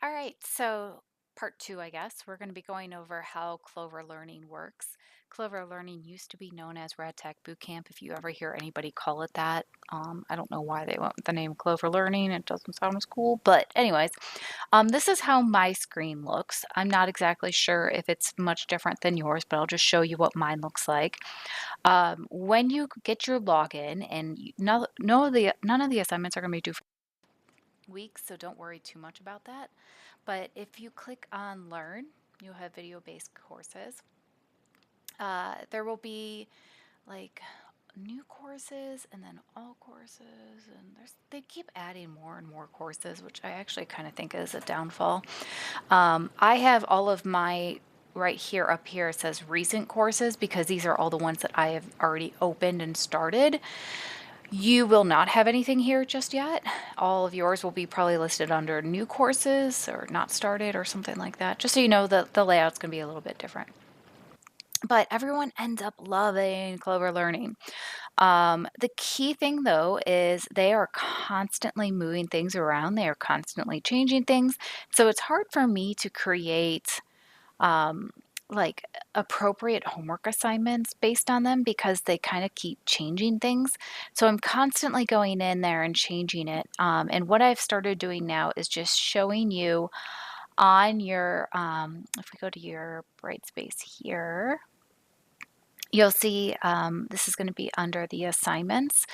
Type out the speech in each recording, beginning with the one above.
All right, so part two, I guess, we're going to be going over how Clover Learning works. Clover Learning used to be known as Rad Tech Bootcamp, if you ever hear anybody call it that. I don't know why they went with the name Clover Learning. It doesn't sound as cool. But, anyways, this is how my screen looks. I'm not exactly sure if it's much different than yours, but I'll just show you what mine looks like. When you get your login, and none of the assignments are going to be due for weeks, so don't worry too much about that. But if you click on Learn, you'll have video-based courses. There will be like new courses and then all courses, and they keep adding more and more courses, which I actually kind of think is a downfall. I have all of my right here up here, it says recent courses because these are all the ones that I have already opened and started. You will not have anything here just yet. All of yours will be probably listed under new courses or not started or something like that. Just so you know, the layout's going to be a little bit different. But everyone ends up loving Clover Learning. The key thing though is they are constantly moving things around. They are constantly changing things. So it's hard for me to create um, like appropriate homework assignments based on them because they kind of keep changing things. So I'm constantly going in there and changing it. And what I've started doing now is just showing you on your, if we go to your Brightspace here, you'll see this is going to be under the assignments.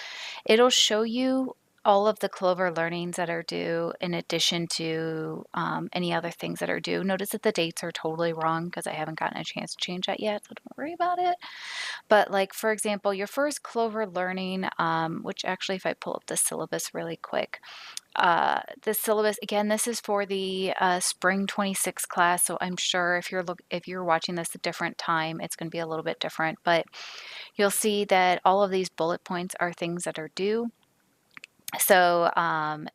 It'll show you all of the Clover learnings that are due in addition to any other things that are due. Notice that the dates are totally wrong because I haven't gotten a chance to change that yet, so don't worry about it. But like, for example, your first Clover learning, which actually if I pull up the syllabus really quick, the syllabus, again, this is for the spring 26 class, so I'm sure if you're watching this a different time, it's going to be a little bit different, but you'll see that all of these bullet points are things that are due. So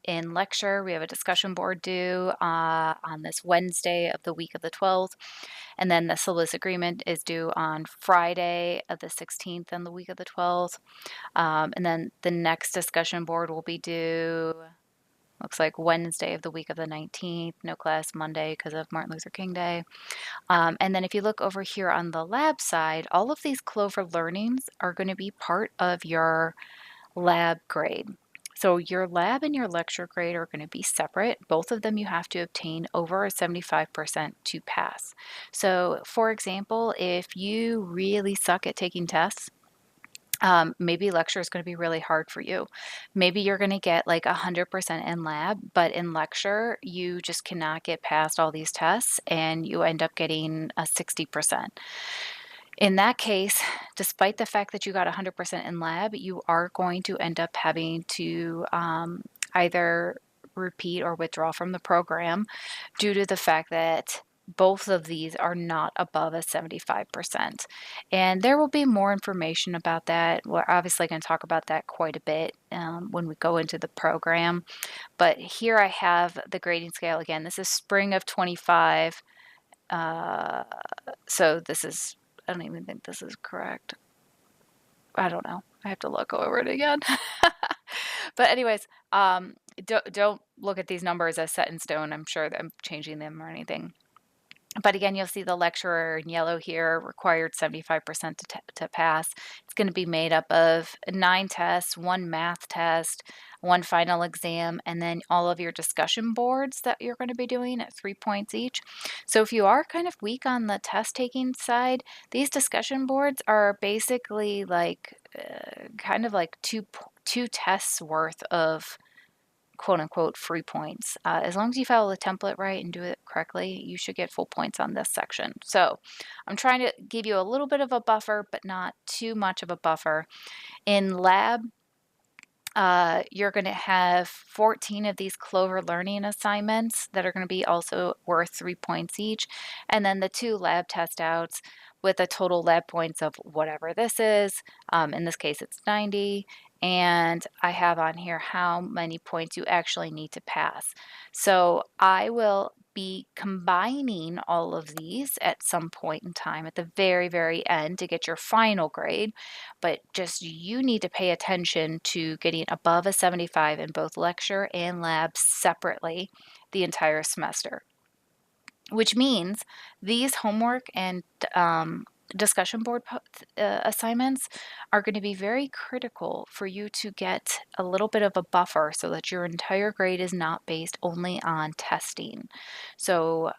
in lecture, we have a discussion board due on this Wednesday of the week of the 12th, and then the syllabus agreement is due on Friday of the 16th and the week of the 12th. And then the next discussion board will be due, looks like Wednesday of the week of the 19th, no class Monday because of Martin Luther King Day. And then if you look over here on the lab side, all of these Clover learnings are going to be part of your lab grade. So your lab and your lecture grade are going to be separate. Both of them you have to obtain over a 75% to pass. So for example, if you really suck at taking tests, maybe lecture is going to be really hard for you. Maybe you're going to get like 100% in lab, but in lecture, you just cannot get past all these tests and you end up getting a 60%. In that case, despite the fact that you got 100% in lab, you are going to end up having to either repeat or withdraw from the program due to the fact that both of these are not above a 75%. And there will be more information about that. We're obviously going to talk about that quite a bit when we go into the program. But here I have the grading scale again. This is spring of 25. So this is, I don't even think this is correct. I don't know. I have to look over it again. But anyways, don't look at these numbers as set in stone. I'm sure that I'm changing them or anything. But again, you'll see the lecturer in yellow here, required 75% to pass. It's going to be made up of 9 tests, 1 math test, 1 final exam, and then all of your discussion boards that you're going to be doing at 3 points each. So if you are kind of weak on the test taking side, these discussion boards are basically like kind of like two tests worth of quote unquote free points. As long as you follow the template right and do it correctly, you should get full points on this section. So I'm trying to give you a little bit of a buffer, but not too much of a buffer. In lab, you're going to have 14 of these Clover learning assignments that are going to be also worth 3 points each, and then the 2 lab test outs with a total lab points of whatever this is. In this case, it's 90, and I have on here how many points you actually need to pass. So I will be combining all of these at some point in time at the very, very end to get your final grade, but just you need to pay attention to getting above a 75 in both lecture and lab separately the entire semester, which means these homework and discussion board assignments are going to be very critical for you to get a little bit of a buffer so that your entire grade is not based only on testing. So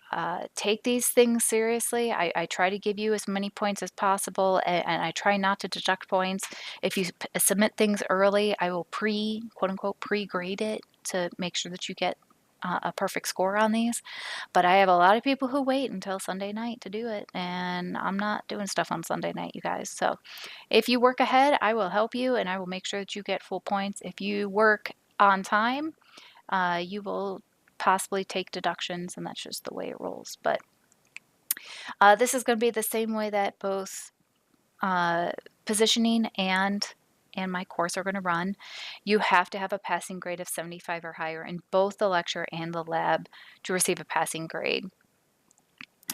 take these things seriously. I try to give you as many points as possible, and I try not to deduct points. If you submit things early, I will quote unquote pre-grade it to make sure that you get a perfect score on these. But I have a lot of people who wait until Sunday night to do it, and I'm not doing stuff on Sunday night, you guys. So if you work ahead, I will help you and I will make sure that you get full points. If you work on time, you will possibly take deductions, and that's just the way it rolls. But this is going to be the same way that both positioning and my course are going to run. You have to have a passing grade of 75 or higher in both the lecture and the lab to receive a passing grade.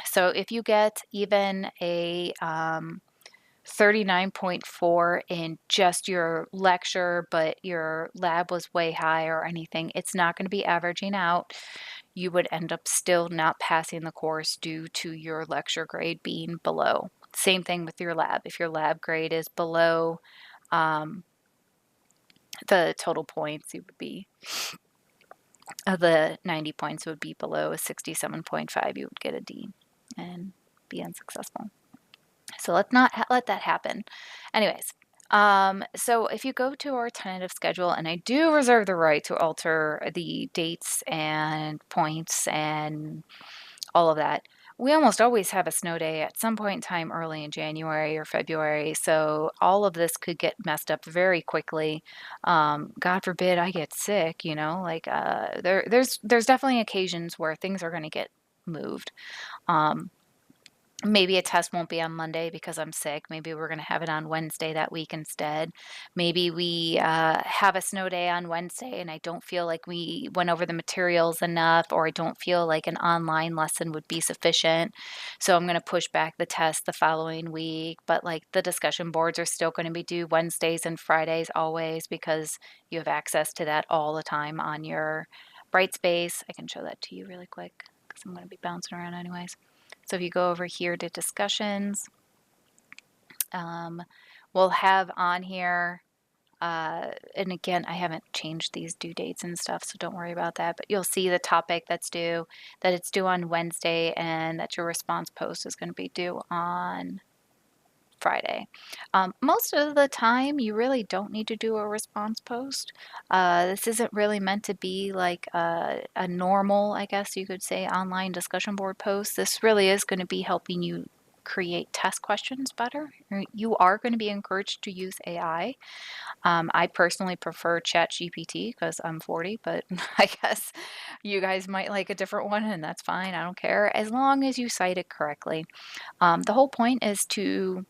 So if you get even a 39.4 in just your lecture, but your lab was way high or anything, it's not going to be averaging out. You would end up still not passing the course due to your lecture grade being below. Same thing with your lab. If your lab grade is below the total points, it would be the 90 points would be below a 67.5, you would get a D and be unsuccessful. So let's not let that happen. Anyways, so if you go to our tentative schedule, and I do reserve the right to alter the dates and points and all of that, we almost always have a snow day at some point in time early in January or February. So all of this could get messed up very quickly. God forbid I get sick, like there's definitely occasions where things are going to get moved. Maybe a test won't be on Monday because I'm sick. Maybe we're going to have it on Wednesday that week instead. Maybe we have a snow day on Wednesday and I don't feel like we went over the materials enough, or I don't feel like an online lesson would be sufficient. So I'm going to push back the test the following week. But like the discussion boards are still going to be due Wednesdays and Fridays always, because you have access to that all the time on your Brightspace. I can show that to you really quick because I'm going to be bouncing around anyways. So if you go over here to discussions, we'll have on here, and again, I haven't changed these due dates and stuff, so don't worry about that, but you'll see the topic that's due, that it's due on Wednesday, and that your response post is going to be due on Friday. Most of the time, you really don't need to do a response post. This isn't really meant to be like a normal, I guess you could say, online discussion board post. This really is going to be helping you create test questions better. You are going to be encouraged to use AI. I personally prefer ChatGPT because I'm 40, but I guess you guys might like a different one, and that's fine. I don't care, as long as you cite it correctly. The whole point is to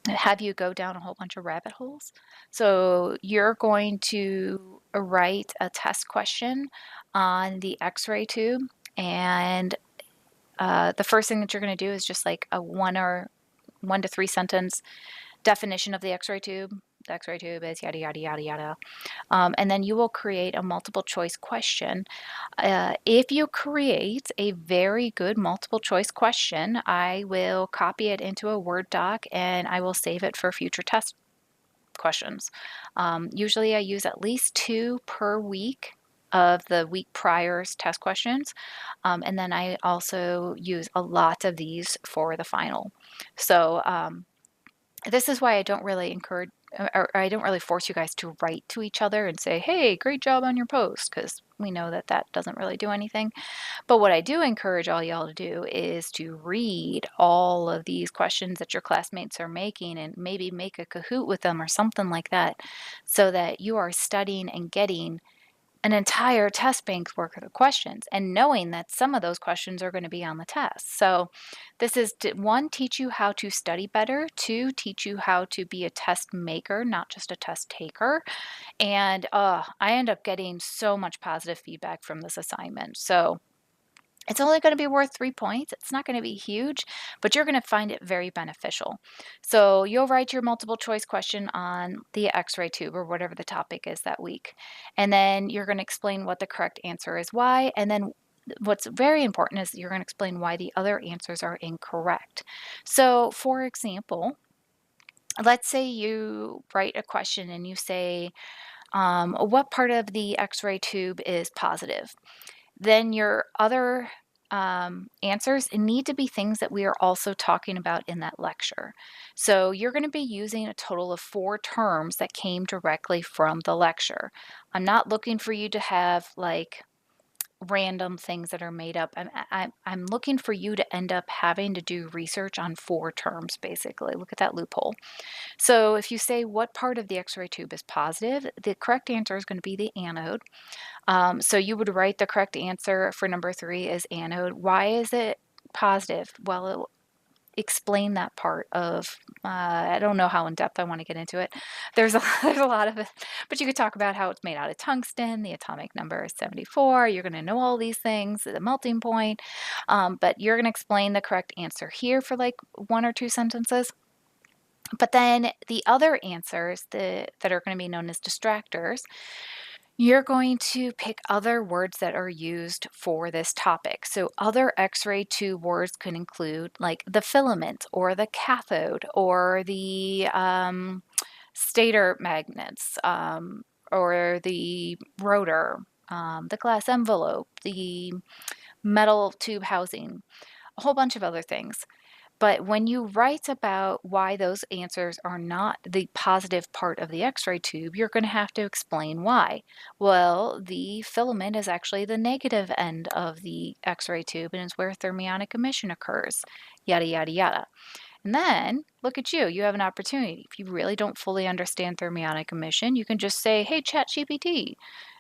have you go down a whole bunch of rabbit holes. So you're going to write a test question on the X-ray tube, and the first thing that you're going to do is just like a 1 to 3 sentence definition of the X-ray tube. The X-ray tube is yada, yada, yada, yada. And then you will create a multiple choice question. If you create a very good multiple choice question, I will copy it into a Word doc and I will save it for future test questions. Usually I use at least 2 per week of the week prior's test questions. And then I also use a lot of these for the final. So this is why I don't really encourage, or I don't really force you guys to write to each other and say, hey, great job on your post, because we know that that doesn't really do anything. But what I do encourage all y'all to do is to read all of these questions that your classmates are making and maybe make a Kahoot with them or something like that, so that you are studying and getting an entire test bank's worth of questions and knowing that some of those questions are going to be on the test. So this is to, 1, teach you how to study better, 2, teach you how to be a test maker, not just a test taker. And I end up getting so much positive feedback from this assignment. So it's only going to be worth 3 points. It's not going to be huge, but you're going to find it very beneficial. So you'll write your multiple choice question on the X-ray tube or whatever the topic is that week. And then you're going to explain what the correct answer is, why, and then what's very important is you're going to explain why the other answers are incorrect. So, for example, let's say you write a question and you say, what part of the X-ray tube is positive? Then your other answers need to be things that we are also talking about in that lecture. So you're going to be using a total of 4 terms that came directly from the lecture. I'm not looking for you to have like random things that are made up. I'm looking for you to end up having to do research on 4 terms, basically. Look at that loophole. So if you say what part of the X-ray tube is positive, the correct answer is going to be the anode. So you would write the correct answer for number 3 is anode. Why is it positive? Well, it will explain that part of, I don't know how in depth I want to get into it. There's there's a lot of it, but you could talk about how it's made out of tungsten, the atomic number is 74. You're going to know all these things, the melting point, but you're going to explain the correct answer here for like 1 or 2 sentences. But then the other answers that are going to be known as distractors, you're going to pick other words that are used for this topic. So other X-ray tube words could include like the filament or the cathode or the stator magnets or the rotor, the glass envelope, the metal tube housing, a whole bunch of other things. But when you write about why those answers are not the positive part of the X-ray tube, you're going to have to explain why. Well, the filament is actually the negative end of the X-ray tube and is where thermionic emission occurs, yada, yada, yada. And then, look at you, you have an opportunity. If you really don't fully understand thermionic emission, you can just say, hey, ChatGPT,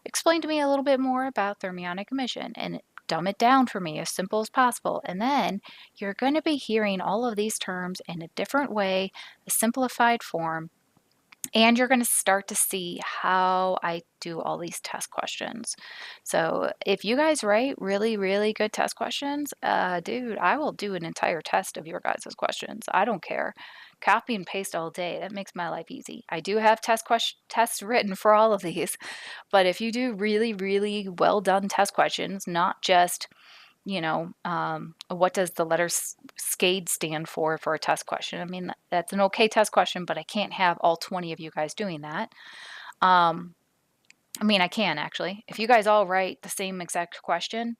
explain to me a little bit more about thermionic emission, and dumb it down for me as simple as possible. And then you're going to be hearing all of these terms in a different way, a simplified form, and you're going to start to see how I do all these test questions. So if you guys write really, really good test questions, dude, I will do an entire test of your guys' questions. I don't care. Copy and paste all day. That makes my life easy. I do have tests written for all of these, but if you do really, really well done test questions, not just what does the letter SCADE stand for a test question? I mean, that's an okay test question, but I can't have all 20 of you guys doing that. I mean, I can actually. If you guys all write the same exact question,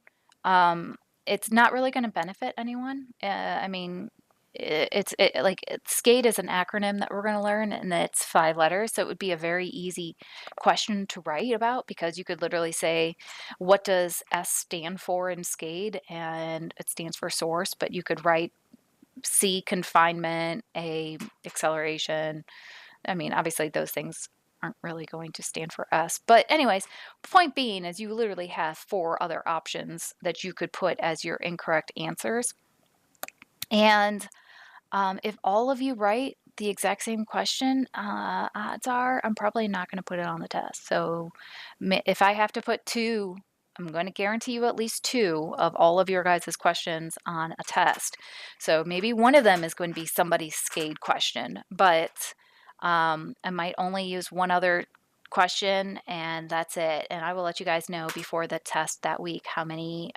it's not really going to benefit anyone. I mean, SCADE is an acronym that we're going to learn, and it's 5 letters. So it would be a very easy question to write about because you could literally say, what does S stand for in SCADE? And it stands for source, but you could write C, confinement, A, acceleration. I mean, obviously those things aren't really going to stand for S. But anyways, point being is you literally have 4 other options that you could put as your incorrect answers. And if all of you write the exact same question, odds are I'm probably not going to put it on the test. So if I have to put 2, I'm going to guarantee you at least 2 of all of your guys' questions on a test. So maybe one of them is going to be somebody's SCADE question, but I might only use one other question and that's it. And I will let you guys know before the test that week how many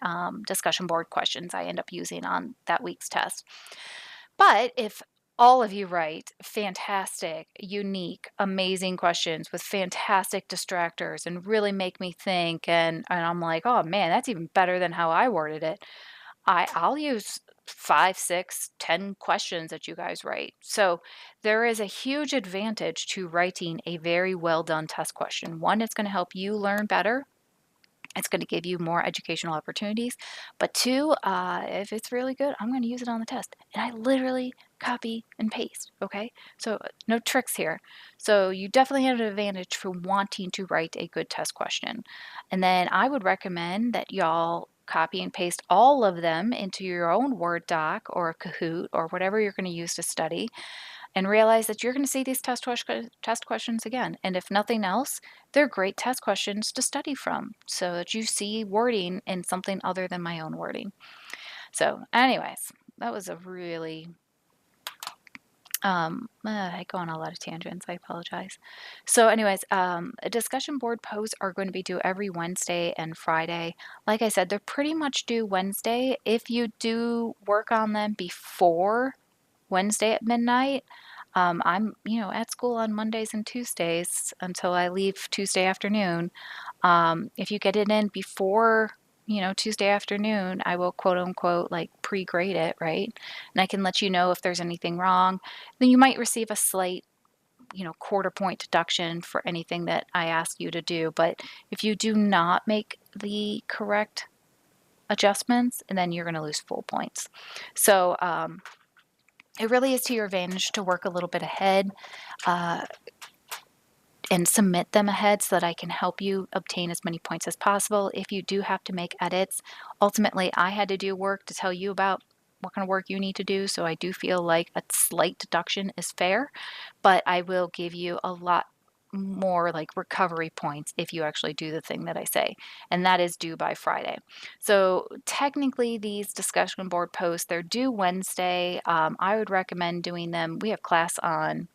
discussion board questions I end up using on that week's test. But if all of you write fantastic, unique, amazing questions with fantastic distractors and really make me think, and I'm like, oh man, that's even better than how I worded it, I'll use 5, 6, 10 questions that you guys write. So there is a huge advantage to writing a very well done test question. One, it's going to help you learn better. It's going to give you more educational opportunities. But 2, if it's really good, I'm going to use it on the test. And I literally copy and paste, okay? So no tricks here. So you definitely have an advantage for wanting to write a good test question. And then I would recommend that y'all copy and paste all of them into your own Word doc or a Kahoot or whatever you're going to use to study, and realize that you're going to see these test questions again. And if nothing else, they're great test questions to study from so that you see wording in something other than my own wording. So anyways, that was a really I go on a lot of tangents. I apologize. So, anyways, discussion board posts are going to be due every Wednesday and Friday. Like I said, they're pretty much due Wednesday. If you do work on them before Wednesday at midnight, I'm, at school on Mondays and Tuesdays until I leave Tuesday afternoon. If you get it in before, Tuesday afternoon, I will quote unquote like pre-grade it, right? And I can let you know if there's anything wrong. Then you might receive a slight, quarter point deduction for anything that I ask you to do. But if you do not make the correct adjustments, and then you're going to lose full points. So it really is to your advantage to work a little bit ahead. And submit them ahead so that I can help you obtain as many points as possible. If you do have to make edits, ultimately I had to do work to tell you about what kind of work you need to do, so I do feel like a slight deduction is fair, but I will give you a lot more like recovery points if you actually do the thing that I say, and that is due by Friday. So technically these discussion board posts, they're due Wednesday. I would recommend doing them. We have class on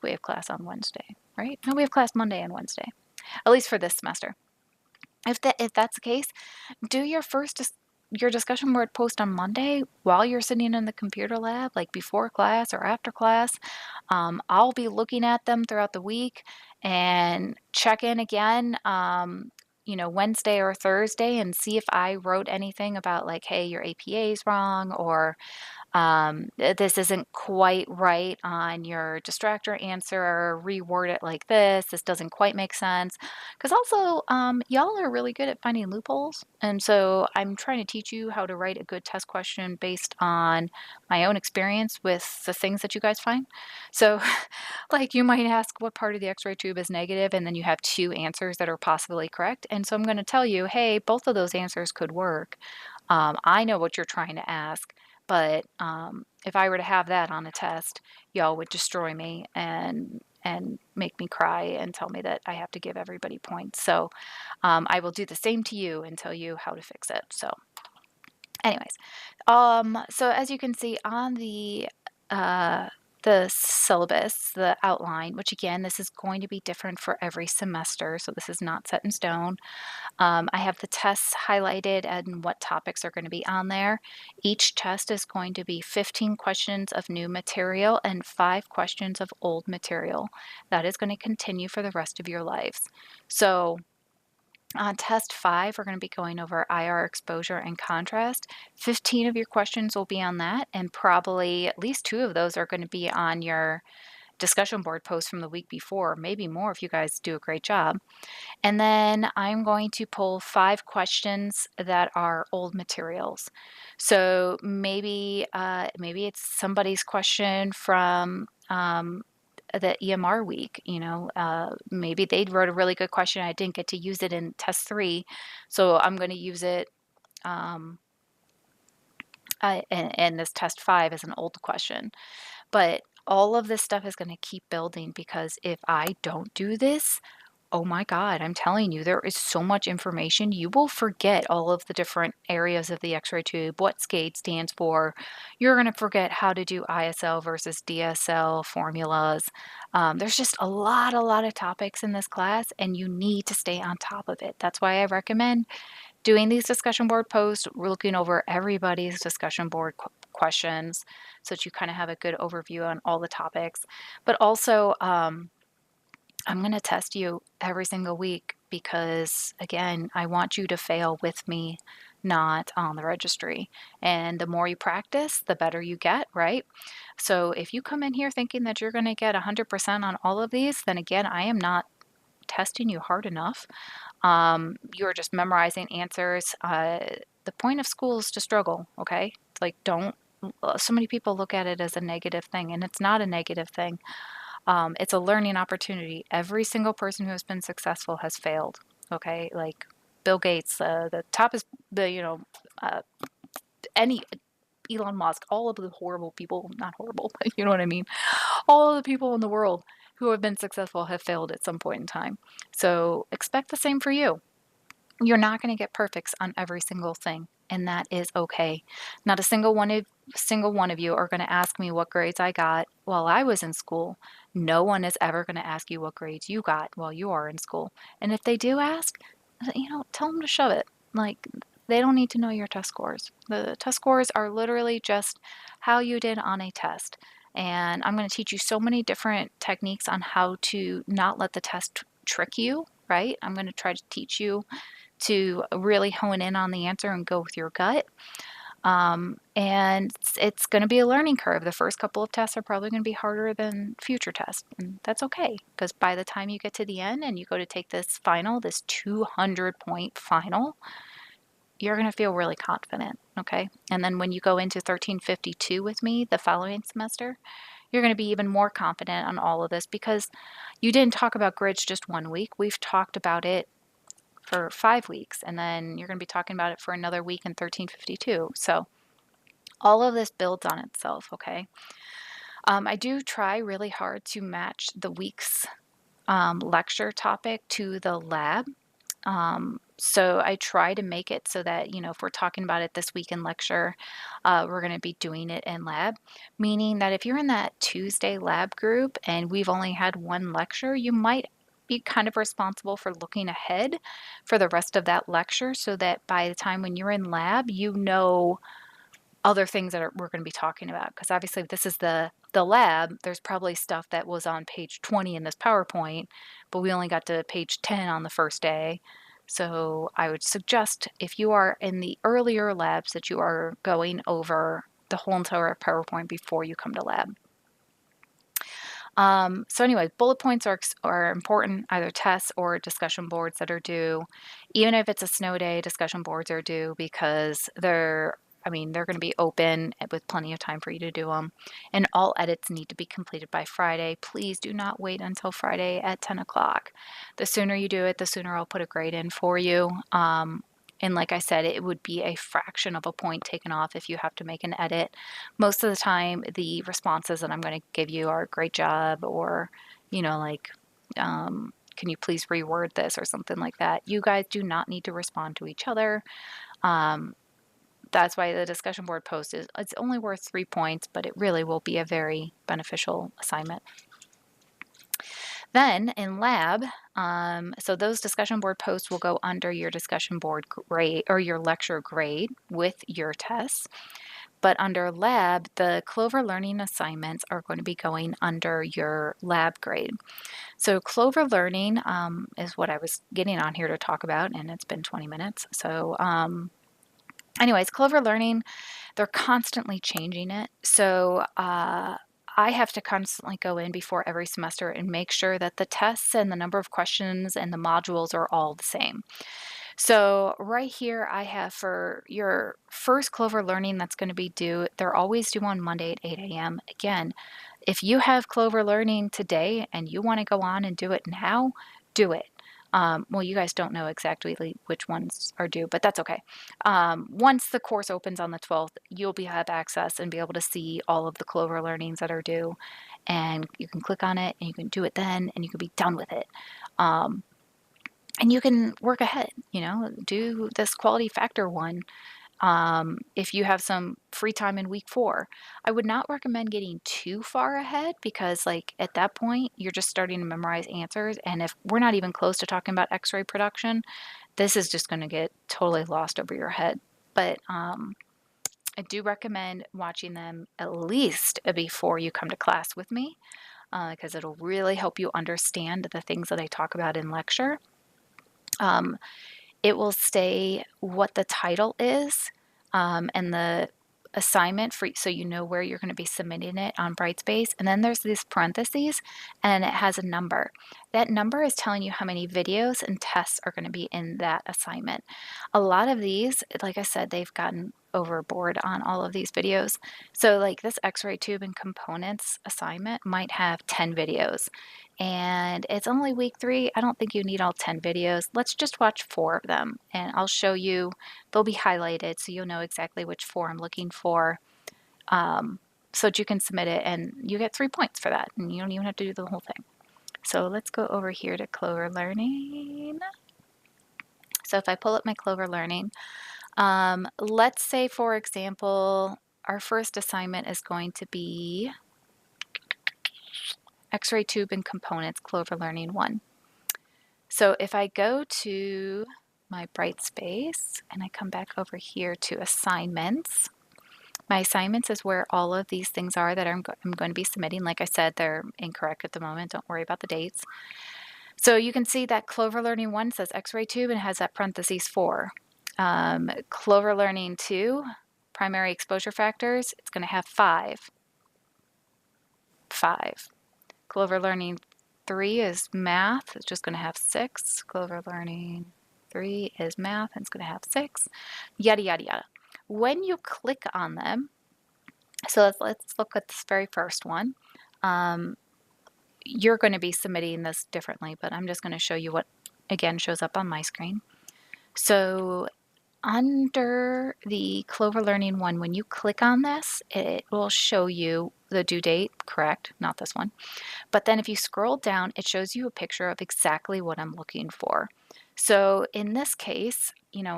Wednesday, right? No, we have class Monday and Wednesday, at least for this semester. If that's the case, do your discussion board post on Monday while you're sitting in the computer lab, like before class or after class. I'll be looking at them throughout the week and check in again, Wednesday or Thursday and see if I wrote anything about like, hey, your APA is wrong, or this isn't quite right on your distractor answer, or reword it like this doesn't quite make sense. Because also, y'all are really good at finding loopholes, and so I'm trying to teach you how to write a good test question based on my own experience with the things that you guys find. So like you might ask what part of the x-ray tube is negative, and then you have two answers that are possibly correct, and so I'm going to tell you, hey, both of those answers could work. I know what you're trying to ask, but if I were to have that on a test, y'all would destroy me and make me cry and tell me that I have to give everybody points. So I will do the same to you and tell you how to fix it. So anyways, so as you can see on the syllabus, the outline, which again, this is going to be different for every semester, so this is not set in stone. I have the tests highlighted and what topics are going to be on there. Each test is going to be 15 questions of new material and 5 questions of old material. That is going to continue for the rest of your lives. So on test 5, we're going to be going over IR exposure and contrast. 15 of your questions will be on that, and probably at least 2 of those are going to be on your discussion board post from the week before, maybe more if you guys do a great job. And then I'm going to pull 5 questions that are old materials. So maybe it's somebody's question from the EMR week. Maybe they wrote a really good question. I didn't get to use it in test 3, so I'm going to use it in this test 5 as an old question. But all of this stuff is going to keep building, because if I don't do this, oh my God, I'm telling you, there is so much information. You will forget all of the different areas of the x-ray tube, what SCADE stands for. You're going to forget how to do ISL versus DSL formulas. There's just a lot of topics in this class, and you need to stay on top of it. That's why I recommend doing these discussion board posts, looking over everybody's discussion board questions so that you kind of have a good overview on all the topics. But also, I'm going to test you every single week because, again, I want you to fail with me, not on the registry. And the more you practice, the better you get, right? So if you come in here thinking that you're going to get 100% on all of these, then again, I am not testing you hard enough. You're just memorizing answers. The point of school is to struggle, okay? It's like, don't, so many people look at it as a negative thing, and it's not a negative thing. It's a learning opportunity. Every single person who has been successful has failed. Okay, like Bill Gates, the top is any Elon Musk, all of the horrible people, not horrible, but you know what I mean. All of the people in the world who have been successful have failed at some point in time. So expect the same for you. You're not going to get perfects on every single thing. and that is okay. Not a single one of you are going to ask me what grades I got while I was in school. No one is ever going to ask you what grades you got while you are in school. And if they do ask, tell them to shove it. Like, they don't need to know your test scores. The test scores are literally just how you did on a test. And I'm going to teach you so many different techniques on how to not let the test trick you, right? I'm going to try to teach you to really hone in on the answer and go with your gut. And it's going to be a learning curve. The first couple of tests are probably going to be harder than future tests, and that's okay, because by the time you get to the end and you go to take this final, this 200-point final, you're going to feel really confident, okay? And then when you go into 1352 with me the following semester, you're going to be even more confident on all of this, because you didn't talk about grids just 1 week. We've talked about it for 5 weeks, and then you're going to be talking about it for another week in 1352. So all of this builds on itself, okay? I do try really hard to match the week's lecture topic to the lab. So I try to make it so that, if we're talking about it this week in lecture, we're going to be doing it in lab, meaning that if you're in that Tuesday lab group and we've only had one lecture, you might be kind of responsible for looking ahead for the rest of that lecture, so that by the time when you're in lab, other things that we're going to be talking about. Because obviously, if this is the lab, there's probably stuff that was on page 20 in this PowerPoint, but we only got to page 10 on the first day. So I would suggest, if you are in the earlier labs, that you are going over the whole entire PowerPoint before you come to lab. So anyway, bullet points are important, either tests or discussion boards that are due. Even if it's a snow day, discussion boards are due, because they're going to be open with plenty of time for you to do them. And all edits need to be completed by Friday. Please do not wait until Friday at 10 o'clock. The sooner you do it, the sooner I'll put a grade in for you. And like I said, it would be a fraction of a point taken off if you have to make an edit. Most of the time, the responses that I'm going to give you are great job, or, can you please reword this, or something like that. You guys do not need to respond to each other. That's why the discussion board post it's only worth 3 points, but it really will be a very beneficial assignment. Then in lab, so those discussion board posts will go under your discussion board grade, or your lecture grade with your tests. But under lab, the Clover Learning assignments are going to be going under your lab grade. So Clover Learning is what I was getting on here to talk about, and it's been 20 minutes. So anyways, Clover Learning, they're constantly changing it. So I have to constantly go in before every semester and make sure that the tests and the number of questions and the modules are all the same. So right here I have, for your first Clover Learning that's going to be due, they're always due on Monday at 8 a.m. Again, if you have Clover Learning today and you want to go on and do it now, do it. Well, you guys don't know exactly which ones are due, but that's okay. Once the course opens on the 12th, you'll have access and be able to see all of the Clover Learnings that are due, and you can click on it and you can do it then, and you can be done with it. And you can work ahead, do this quality factor one. If you have some free time in week 4, I would not recommend getting too far ahead, because at that point, you're just starting to memorize answers. And if we're not even close to talking about x-ray production, this is just going to get totally lost over your head. But I do recommend watching them at least before you come to class with me, because it'll really help you understand the things that I talk about in lecture. It will say what the title is, and the assignment so you know where you're going to be submitting it on Brightspace. And then there's these parentheses, and it has a number. That number is telling you how many videos and tests are going to be in that assignment. A lot of these, like I said, they've gotten overboard on all of these videos. So this X-ray tube and components assignment might have 10 videos. And it's only week 3. I don't think you need all 10 videos. Let's just watch 4 of them, and I'll show you. They'll be highlighted so you'll know exactly which 4 I'm looking for, so that you can submit it, and you get 3 points for that, and you don't even have to do the whole thing. So let's go over here to Clover Learning. So if I pull up my Clover Learning, Let's say, for example, our first assignment is going to be X-ray tube and components, Clover Learning 1. So if I go to my Brightspace and I come back over here to assignments, my assignments is where all of these things are that I'm going to be submitting. Like I said, they're incorrect at the moment. Don't worry about the dates. So you can see that Clover Learning 1 says X-ray tube and has that parentheses 4. Clover Learning 2, primary exposure factors, it's going to have 5. 5. Clover Learning 3 is math, it's just going to have 6. Clover Learning 3 is math, and it's going to have 6. Yada, yada, yada. When you click on them, so let's look at this very first one. You're going to be submitting this differently, but I'm just going to show you what, again, shows up on my screen. So under the Clover Learning 1, when you click on this, it will show you the due date, correct, not this one. But then if you scroll down, it shows you a picture of exactly what I'm looking for. So in this case,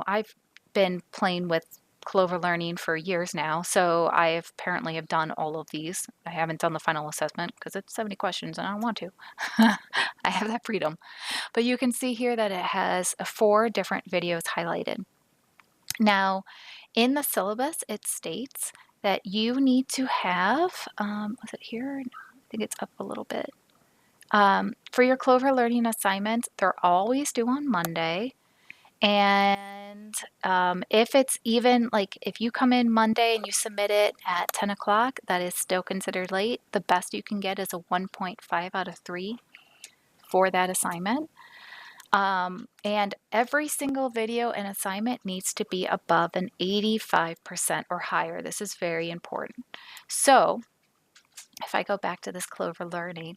I've been playing with Clover Learning for years now, so I apparently have done all of these. I haven't done the final assessment because it's 70 questions and I don't want to. I have that freedom. But you can see here that it has 4 different videos highlighted. Now, in the syllabus, it states that you need to have, was it here? I think it's up a little bit. For your Clover Learning assignments, they're always due on Monday. And if it's even like if you come in Monday and you submit it at 10 o'clock, that is still considered late. The best you can get is a 1.5 out of 3 for that assignment. And every single video and assignment needs to be above an 85% or higher. This is very important. So if I go back to this Clover Learning,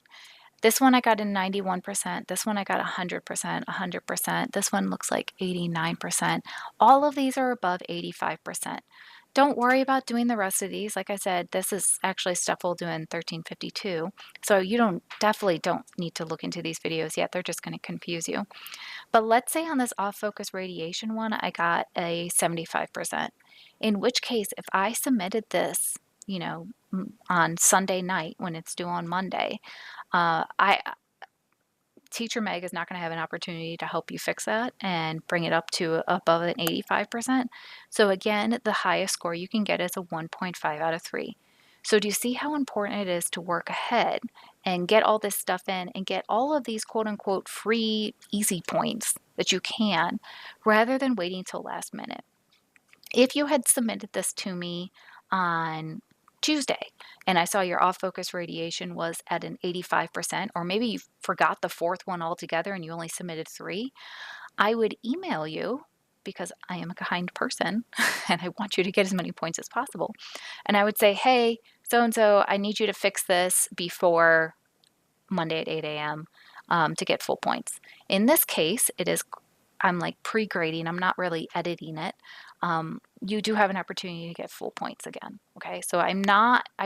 this one I got a 91%, this one I got 100%, 100%, this one looks like 89%. All of these are above 85%. Don't worry about doing the rest of these. Like I said, this is actually stuff we'll do in 1352. So you definitely don't need to look into these videos yet. They're just going to confuse you. But let's say on this off-focus radiation one, I got a 75%. In which case, if I submitted this, on Sunday night when it's due on Monday, Teacher Meg is not going to have an opportunity to help you fix that and bring it up to above an 85%. So again, the highest score you can get is a 1.5 out of 3. So do you see how important it is to work ahead and get all this stuff in and get all of these quote unquote free easy points that you can rather than waiting till last minute? If you had submitted this to me on Tuesday and I saw your off-focus radiation was at an 85%, or maybe you forgot the 4th one altogether and you only submitted 3, I would email you because I am a kind person and I want you to get as many points as possible. And I would say, hey, so-and-so, I need you to fix this before Monday at 8 a.m. To get full points. In this case, I'm like pre-grading. I'm not really editing it. You do have an opportunity to get full points again. Okay, so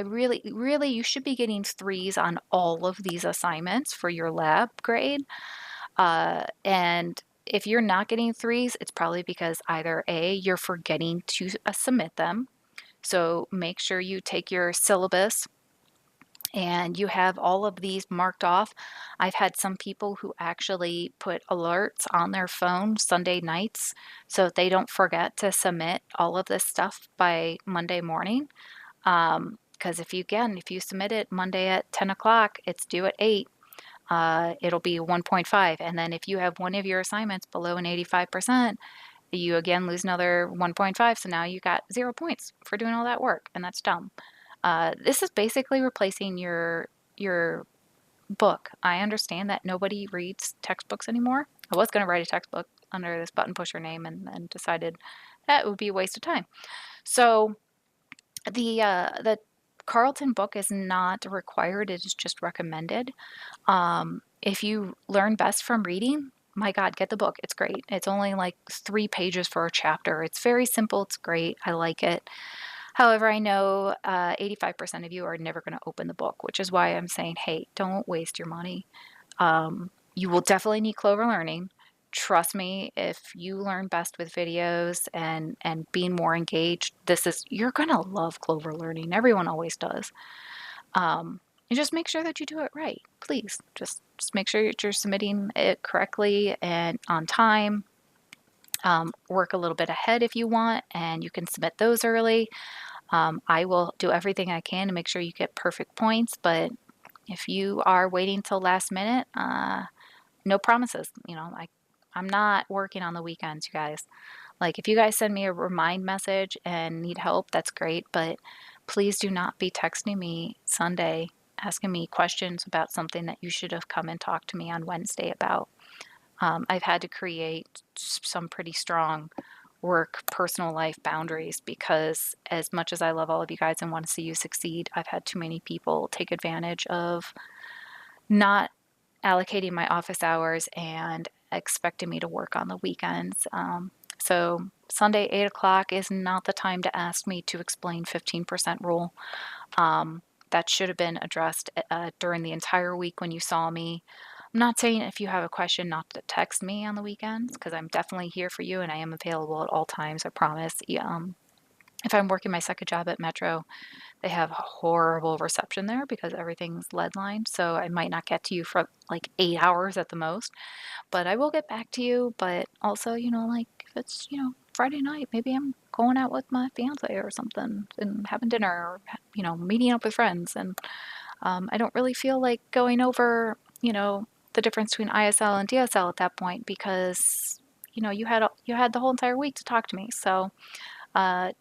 really, you should be getting 3s on all of these assignments for your lab grade. And if you're not getting 3s, it's probably because either A, you're forgetting to submit them. So make sure you take your syllabus and you have all of these marked off. I've had some people who actually put alerts on their phone Sunday nights so they don't forget to submit all of this stuff by Monday morning. Because if you submit it Monday at 10 o'clock, it's due at 8. It'll be 1.5. And then if you have one of your assignments below an 85%, you again lose another 1.5. So now you got 0 points for doing all that work, and that's dumb. This is basically replacing your book. I understand that nobody reads textbooks anymore. I was going to write a textbook under this button pusher name and decided that would be a waste of time. So the Carleton book is not required. It is just recommended. If you learn best from reading, my God, get the book. It's great. It's only like 3 pages for a chapter. It's very simple. It's great. I like it. However, I know 85% of you are never going to open the book, which is why I'm saying, hey, don't waste your money. You will definitely need Clover Learning. trust me, if you learn best with videos and being more engaged, you're gonna love Clover Learning. Everyone always does. And just make sure that you do it right, please. Just make sure that you're submitting it correctly and on time. Work a little bit ahead if you want, and you can submit those early. I will do everything I can to make sure you get perfect points, but if you are waiting till last minute, no promises. I'm not working on the weekends, you guys. Like, if you guys send me a remind message and need help, that's great, but please do not be texting me Sunday asking me questions about something that you should have come and talked to me on Wednesday about. I've had to create some pretty strong work personal life boundaries because, as much as I love all of you guys and want to see you succeed, I've had too many people take advantage of not allocating my office hours and expecting me to work on the weekends. So Sunday, 8 o'clock is not the time to ask me to explain 15% rule. That should have been addressed during the entire week when you saw me. I'm not saying if you have a question not to text me on the weekends, because I'm definitely here for you and I am available at all times, I promise. If I'm working my second job at Metro, they have horrible reception there because everything's lead lined, so I might not get to you for like 8 hours at the most, but I will get back to you. But also, like if it's, Friday night, maybe I'm going out with my fiance or something and having dinner or, meeting up with friends. And I don't really feel like going over, the difference between ISL and DSL at that point because, you had the whole entire week to talk to me. So, uh,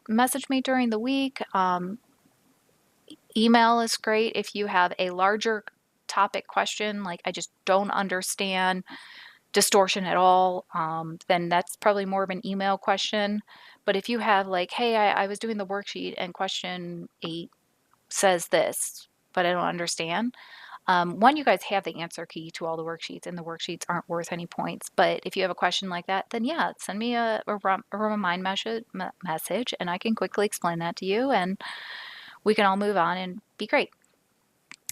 message me during the week. Email is great if you have a larger topic question, like I just don't understand distortion at all, then that's probably more of an email question. But if you have like, hey, I was doing the worksheet and question 8 says this, but I don't understand. One, you guys have the answer key to all the worksheets, and the worksheets aren't worth any points. But if you have a question like that, then yeah, send me a remind message, and I can quickly explain that to you, and we can all move on and be great.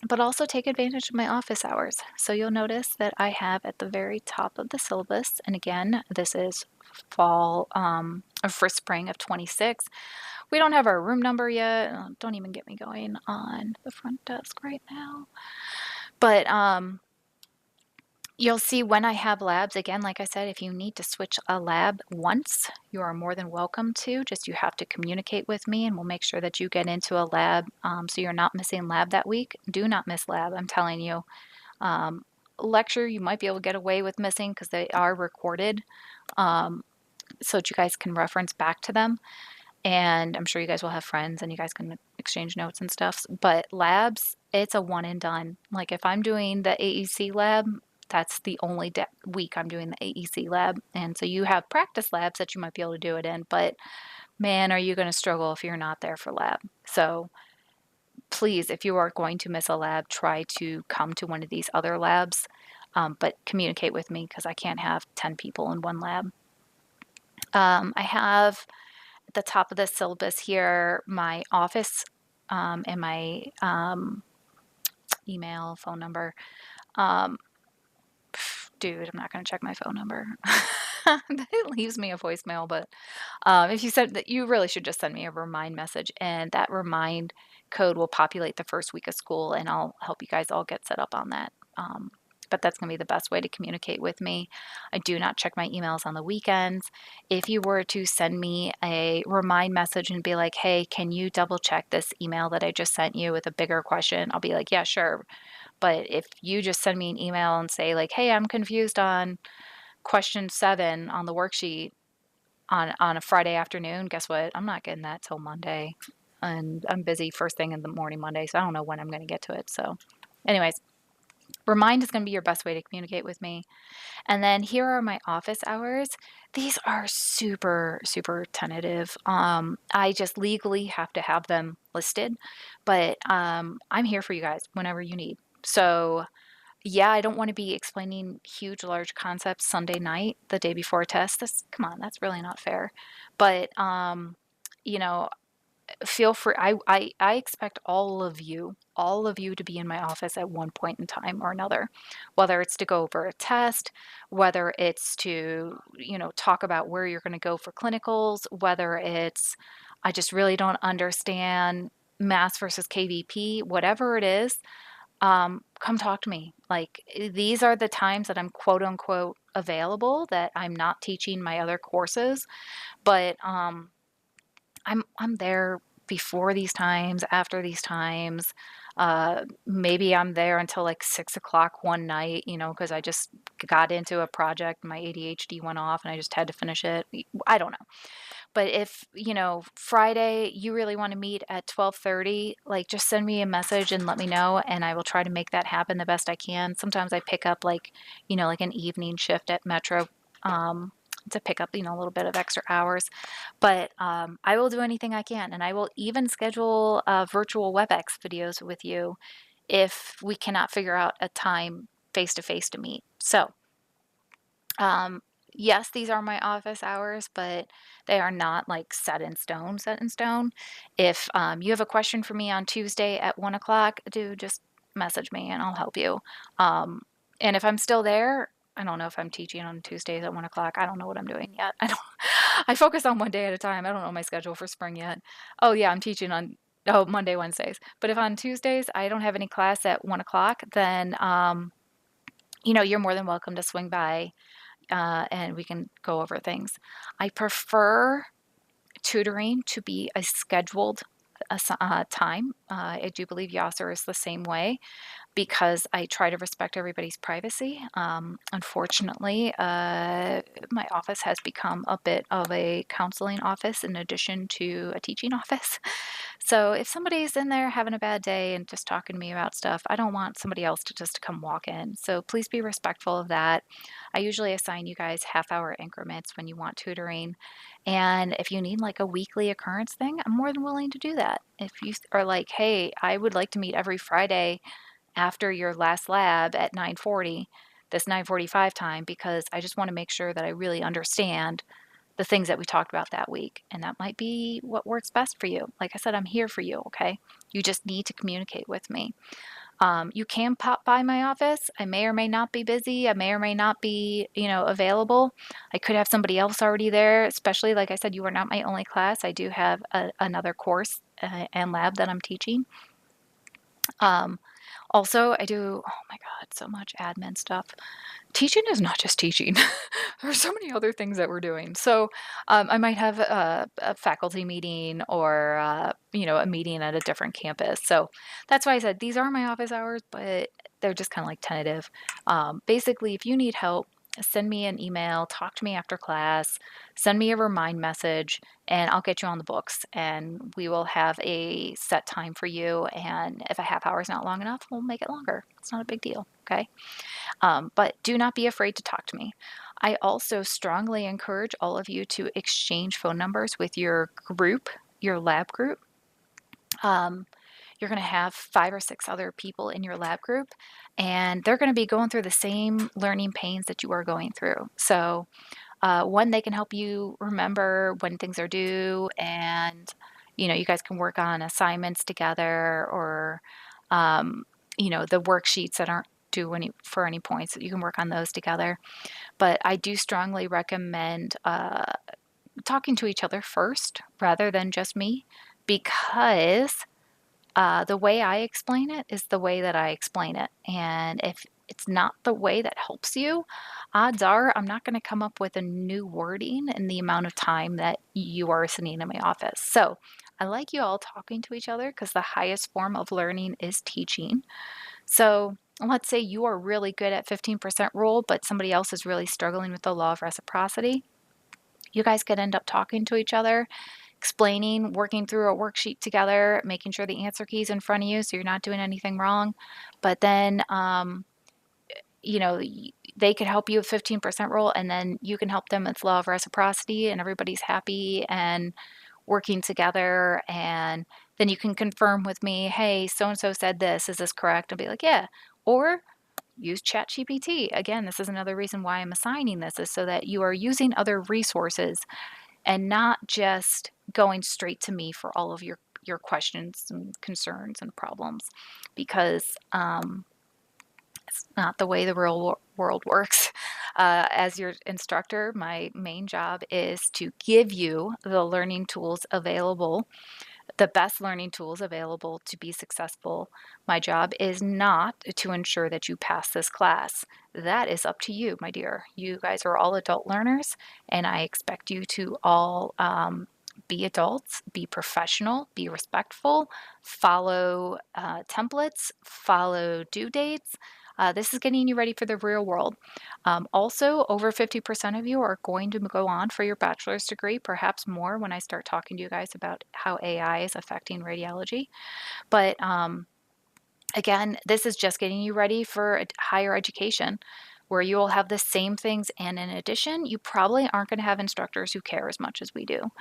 But also take advantage of my office hours. So you'll notice that I have at the very top of the syllabus, and again, this is fall for spring of 26. We don't have our room number yet. Don't even get me going on the front desk right now. But you'll see when I have labs, again, like I said, if you need to switch a lab once, you are more than welcome to. Just you have to communicate with me and we'll make sure that you get into a lab so you're not missing lab that week. Do not miss lab, I'm telling you. Lecture, you might be able to get away with missing because they are recorded so that you guys can reference back to them. And I'm sure you guys will have friends and you guys can exchange notes and stuff. But labs, it's a one and done. Like if I'm doing the AEC lab, that's the only week I'm doing the AEC lab. And so you have practice labs that you might be able to do it in, but man, are you going to struggle if you're not there for lab. So please, if you are going to miss a lab, try to come to one of these other labs, but communicate with me because I can't have 10 people in one lab. I have at the top of the syllabus here my office and my email, phone number. Dude, I'm not going to check my phone number. It leaves me a voicemail, but if you said that, you really should just send me a remind message, and that remind code will populate the first week of school, and I'll help you guys all get set up on that. But that's going to be the best way to communicate with me. I do not check my emails on the weekends. If you were to send me a remind message and be like, hey, can you double check this email that I just sent you with a bigger question? I'll be like, yeah, sure. But if you just send me an email and say like, hey, I'm confused on question 7 on the worksheet on a Friday afternoon, guess what? I'm not getting that till Monday. And I'm busy first thing in the morning Monday, so I don't know when I'm going to get to it. So anyways, remind is going to be your best way to communicate with me. And then here are my office hours. These are super, super tentative. I just legally have to have them listed, but I'm here for you guys whenever you need. So yeah, I don't want to be explaining huge, large concepts Sunday night, the day before a test. Come on, that's really not fair. But, you know, feel free. I expect all of you to be in my office at one point in time or another, whether it's to go over a test, whether it's to, talk about where you're going to go for clinicals, whether it's, I just really don't understand mass versus KVP, whatever it is, come talk to me. Like, these are the times that I'm quote unquote available, that I'm not teaching my other courses, but I'm there before these times, after these times. Maybe I'm there until like 6 o'clock one night, because I just got into a project, my ADHD went off, and I just had to finish it. I don't know. But if, Friday you really want to meet at 12:30, like, just send me a message and let me know, and I will try to make that happen the best I can. Sometimes I pick up like, like an evening shift at Metro, um, to pick up, a little bit of extra hours. But I will do anything I can, and I will even schedule virtual WebEx videos with you if we cannot figure out a time face to face to meet. So, um, yes, these are my office hours, but they are not like set in stone, set in stone. If you have a question for me on Tuesday at 1 o'clock, do just message me and I'll help you. Um, and if I'm still there, I don't know if I'm teaching on Tuesdays at 1 o'clock. I don't know what I'm doing yet. I focus on one day at a time. I don't know my schedule for spring yet. Oh yeah, I'm teaching on Monday, Wednesdays. But if on Tuesdays I don't have any class at 1 o'clock, then you're more than welcome to swing by, and we can go over things. I prefer tutoring to be a scheduled time. I do believe Yasser is the same way, because I try to respect everybody's privacy. Unfortunately, my office has become a bit of a counseling office in addition to a teaching office. So if somebody's in there having a bad day and just talking to me about stuff, I don't want somebody else to just come walk in. So please be respectful of that. I usually assign you guys half-hour increments when you want tutoring. And if you need like a weekly occurrence thing, I'm more than willing to do that. If you are like, hey, I would like to meet every Friday after your last lab at 9:40, this 9:45 time, because I just want to make sure that I really understand the things that we talked about that week. And that might be what works best for you. Like I said, I'm here for you, okay? You just need to communicate with me. You can pop by my office. I may or may not be busy. I may or may not be, available. I could have somebody else already there, especially, like I said, you are not my only class. I do have another course and lab that I'm teaching. Also, I do, oh my God, so much admin stuff. Teaching is not just teaching. There's so many other things that we're doing. So I might have a faculty meeting, or, a meeting at a different campus. So that's why I said these are my office hours, but they're just kind of like tentative. Basically, if you need help, send me an email, talk to me after class, send me a remind message, and I'll get you on the books, and we will have a set time for you. And if a half hour is not long enough, we'll make it longer. It's not a big deal, okay? But do not be afraid to talk to me. I also strongly encourage all of you to exchange phone numbers with your group, your lab group. You're going to have 5 or 6 other people in your lab group, and they're going to be going through the same learning pains that you are going through. So, one, they can help you remember when things are due, and you guys can work on assignments together, or the worksheets that aren't due for any points. You can work on those together. But I do strongly recommend talking to each other first rather than just me, because the way I explain it is the way that I explain it. And if it's not the way that helps you, odds are I'm not going to come up with a new wording in the amount of time that you are sitting in my office. So I like you all talking to each other, because the highest form of learning is teaching. So let's say you are really good at 15% rule, but somebody else is really struggling with the law of reciprocity. You guys could end up talking to each other, explaining, working through a worksheet together, making sure the answer key is in front of you so you're not doing anything wrong. But then, they could help you with 15% rule, and then you can help them with law of reciprocity, and everybody's happy and working together. And then you can confirm with me, hey, so-and-so said this, is this correct? I'll be like, yeah. Or use ChatGPT. Again, this is another reason why I'm assigning this, is so that you are using other resources. and not just going straight to me for all of your questions and concerns and problems, because it's not the way the real world works. As your instructor, my main job is to give you the learning tools available, the best learning tools available to be successful. My job is not to ensure that you pass this class. That is up to you, my dear. You guys are all adult learners, and I expect you to all be adults, be professional, be respectful, follow templates, follow due dates. This is getting you ready for the real world. Also, over 50% of you are going to go on for your bachelor's degree, perhaps more when I start talking to you guys about how AI is affecting radiology. But again, this is just getting you ready for higher education, where you will have the same things. And in addition, you probably aren't going to have instructors who care as much as we do.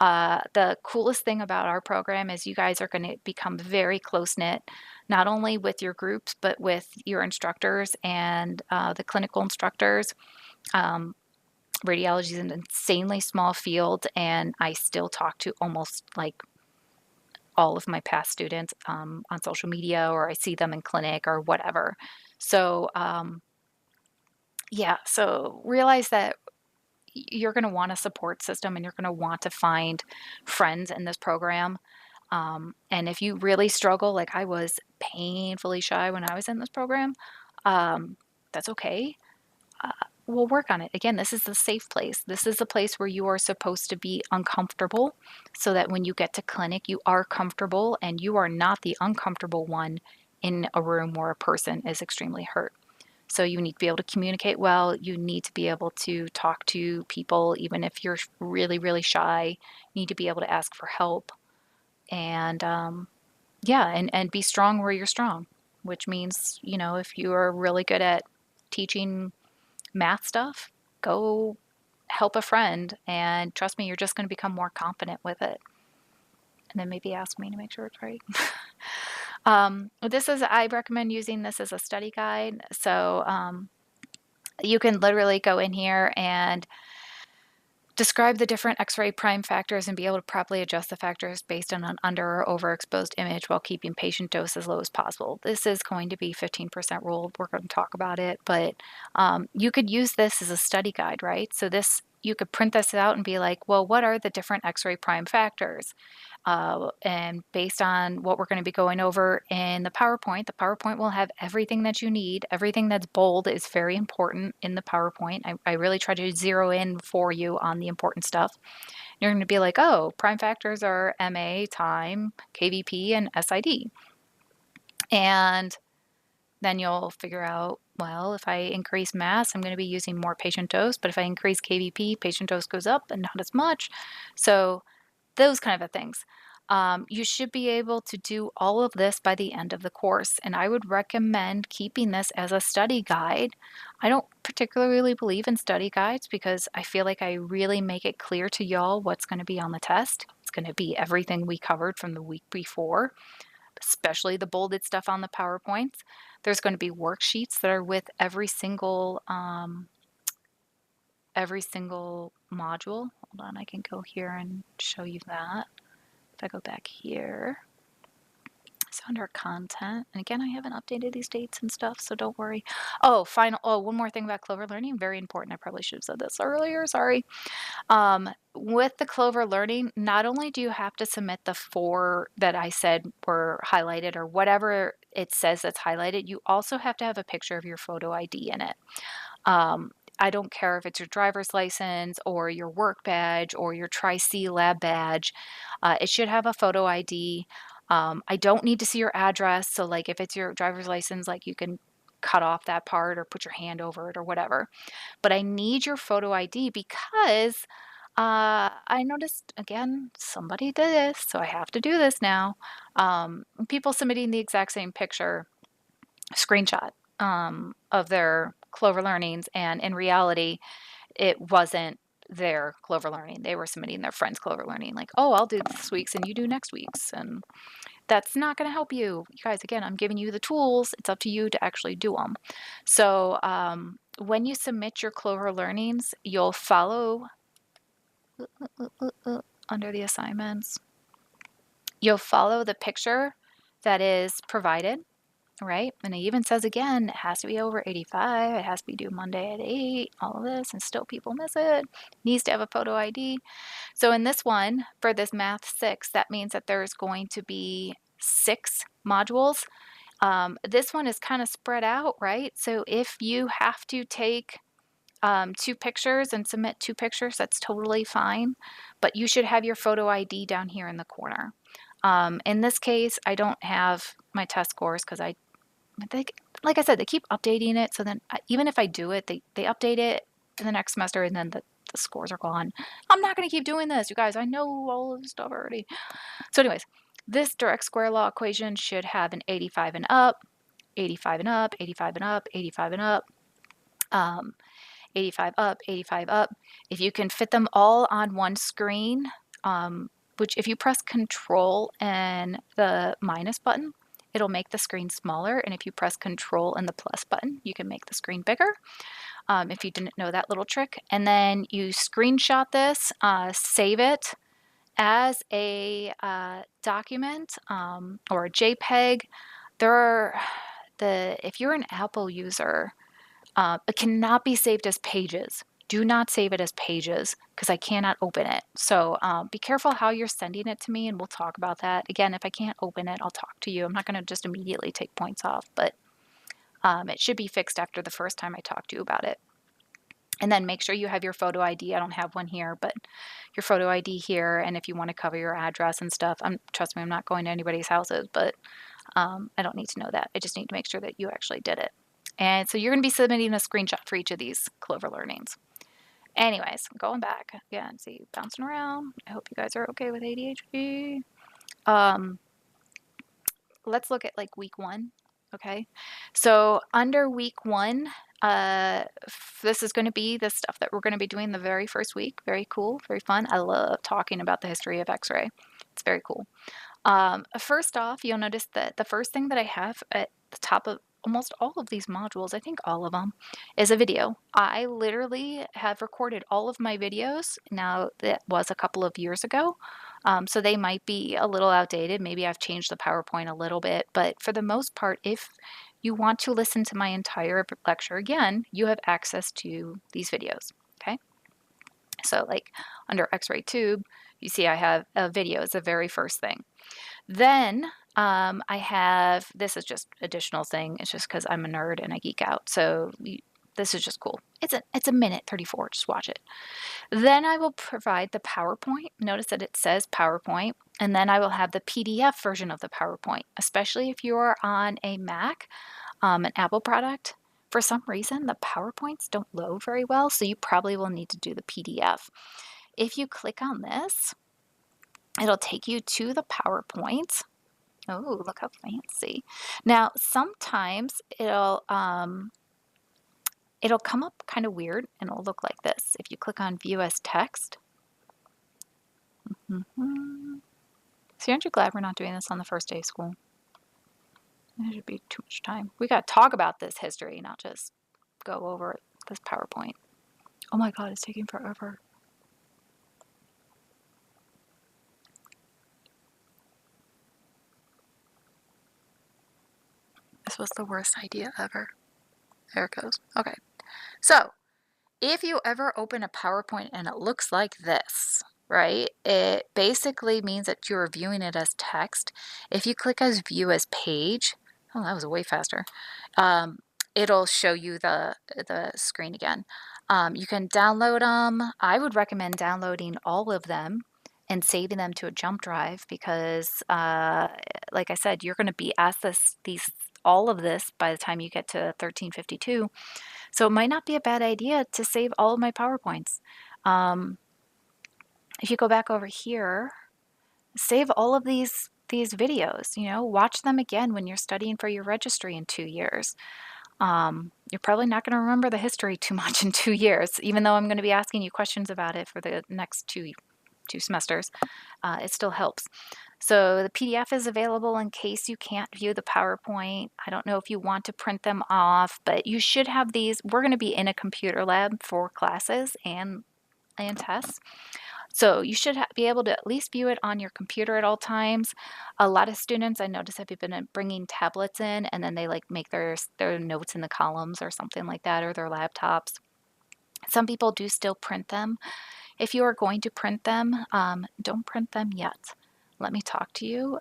The coolest thing about our program is you guys are going to become very close-knit, not only with your groups, but with your instructors and the clinical instructors. Radiology is an insanely small field, and I still talk to almost like all of my past students on social media, or I see them in clinic or whatever. So, yeah, so realize that you're going to want a support system, and you're going to want to find friends in this program. And if you really struggle, like I was painfully shy when I was in this program, that's okay. We'll work on it. Again, this is a safe place. This is a place where you are supposed to be uncomfortable, so that when you get to clinic, you are comfortable and you are not the uncomfortable one in a room where a person is extremely hurt. So you need to be able to communicate well. You need to be able to talk to people, even if you're really, really shy. You need to be able to ask for help. And yeah, and be strong where you're strong, which means, if you are really good at teaching math stuff, go help a friend, and trust me, you're just going to become more confident with it. And then maybe ask me to make sure it's right. I recommend using this as a study guide. So you can literally go in here and describe the different X-ray prime factors and be able to properly adjust the factors based on an under or overexposed image while keeping patient dose as low as possible. This is going to be 15% rule. We're going to talk about it, but you could use this as a study guide, right? So you could print this out and be like, well, what are the different X-ray prime factors? And based on what we're going to be going over in the PowerPoint will have everything that you need. Everything that's bold is very important in the PowerPoint. I really try to zero in for you on the important stuff. You're going to be like, oh, prime factors are MA, time, KVP, and SID. And then you'll figure out, well, if I increase mass, I'm going to be using more patient dose. But if I increase KVP, patient dose goes up and not as much. So those kind of things. You should be able to do all of this by the end of the course, and I would recommend keeping this as a study guide. I don't particularly believe in study guides because I feel like I really make it clear to y'all what's going to be on the test. It's going to be everything we covered from the week before, especially the bolded stuff on the PowerPoints. There's going to be worksheets that are with every single module. Hold on, I can go here and show you that. If I go back here, it's under content. And again, I haven't updated these dates and stuff, so don't worry. Oh, one more thing about Clover Learning, very important. I probably should have said this earlier, sorry. With the Clover Learning, not only do you have to submit the 4 that I said were highlighted or whatever it says that's highlighted, you also have to have a picture of your photo ID in it. I don't care if it's your driver's license or your work badge or your Tri-C lab badge. It should have a photo ID. I don't need to see your address. So like if it's your driver's license, like you can cut off that part or put your hand over it or whatever. But I need your photo ID because I noticed, again, somebody did this, so I have to do this now. People submitting the exact same picture, screenshot of their Clover Learnings, and in reality, it wasn't their Clover Learning. They were submitting their friend's Clover Learning, like, oh, I'll do this week's and you do next week's. And that's not going to help you. You guys, again, I'm giving you the tools. It's up to you to actually do them. So when you submit your Clover Learnings, you'll follow under the assignments, you'll follow the picture that is provided, right? And it even says again, it has to be over 85, it has to be due Monday at 8, all of this, and still people miss it. Needs to have a photo ID. So in this one, for this Math 6, that means that there's going to be 6 modules. This one is kind of spread out, right? So if you have to take 2 pictures and submit 2 pictures, that's totally fine, but you should have your photo ID down here in the corner. In this case, I don't have my test scores because like I said, they keep updating it. So then even if I do it, they update it in the next semester and then the scores are gone. I'm not going to keep doing this, you guys. I know all of this stuff already. So anyways, this direct square law equation should have an 85 and up, 85 and up, 85 and up, 85 and up. 85 up, 85 up. If you can fit them all on one screen, which if you press Control and the minus button, it'll make the screen smaller. And if you press Control and the plus button, you can make the screen bigger. If you didn't know that little trick. And then you screenshot this, save it as a document or a JPEG. If you're an Apple user, it cannot be saved as pages. Do not save it as pages because I cannot open it. So be careful how you're sending it to me, and we'll talk about that. Again, if I can't open it, I'll talk to you. I'm not going to just immediately take points off, but it should be fixed after the first time I talk to you about it. And then make sure you have your photo ID. I don't have one here, but your photo ID here. And if you want to cover your address and stuff, trust me, I'm not going to anybody's houses, but I don't need to know that. I just need to make sure that you actually did it. And so you're going to be submitting a screenshot for each of these Clover learnings. Anyways, going back again, see, bouncing around. I hope you guys are okay with ADHD. Let's look at like week 1. Okay. So under week 1, this is going to be the stuff that we're going to be doing the very first week. Very cool, very fun. I love talking about the history of X-ray. It's very cool. First off, you'll notice that the first thing that I have at the top of almost all of these modules, I think all of them, is a video. I literally have recorded all of my videos. Now, that was a couple of years ago, so they might be a little outdated. Maybe I've changed the PowerPoint a little bit, but for the most part, if you want to listen to my entire lecture again, you have access to these videos, okay? So like under X-ray tube, you see I have a video as the very first thing. Then I have, this is just additional thing. It's just because I'm a nerd and I geek out. So this is just cool. It's a minute 34. Just watch it. Then I will provide the PowerPoint. Notice that it says PowerPoint. And then I will have the PDF version of the PowerPoint, especially if you are on a Mac, an Apple product. For some reason, the PowerPoints don't load very well, so you probably will need to do the PDF. If you click on this, it'll take you to the PowerPoint. Oh, look how fancy. Now, sometimes it'll come up kind of weird, and it'll look like this. If you click on View as Text. See, aren't you glad we're not doing this on the first day of school? It should be too much time. We got to talk about this history, not just go over this PowerPoint. Oh my God, it's taking forever. This was the worst idea ever. There it goes. Okay. So, if you ever open a PowerPoint and it looks like this, right, it basically means that you're viewing it as text. If you click as View as Page, oh, that was way faster, it'll show you the screen again. You can download them. I would recommend downloading all of them and saving them to a jump drive because, like I said, you're going to be asked all of this by the time you get to 1352. So it might not be a bad idea to save all of my PowerPoints. If you go back over here, save all of these videos, watch them again when you're studying for your registry in 2 years. You're probably not going to remember the history too much in 2 years, even though I'm going to be asking you questions about it for the next two semesters. It still helps. So the PDF is available in case you can't view the PowerPoint. I don't know if you want to print them off, but you should have these. We're going to be in a computer lab for classes and tests. So you should be able to at least view it on your computer at all times. A lot of students I notice have been bringing tablets in, and then they like make their notes in the columns or something like that, or their laptops. Some people do still print them. If you are going to print them, don't print them yet. Let me talk to you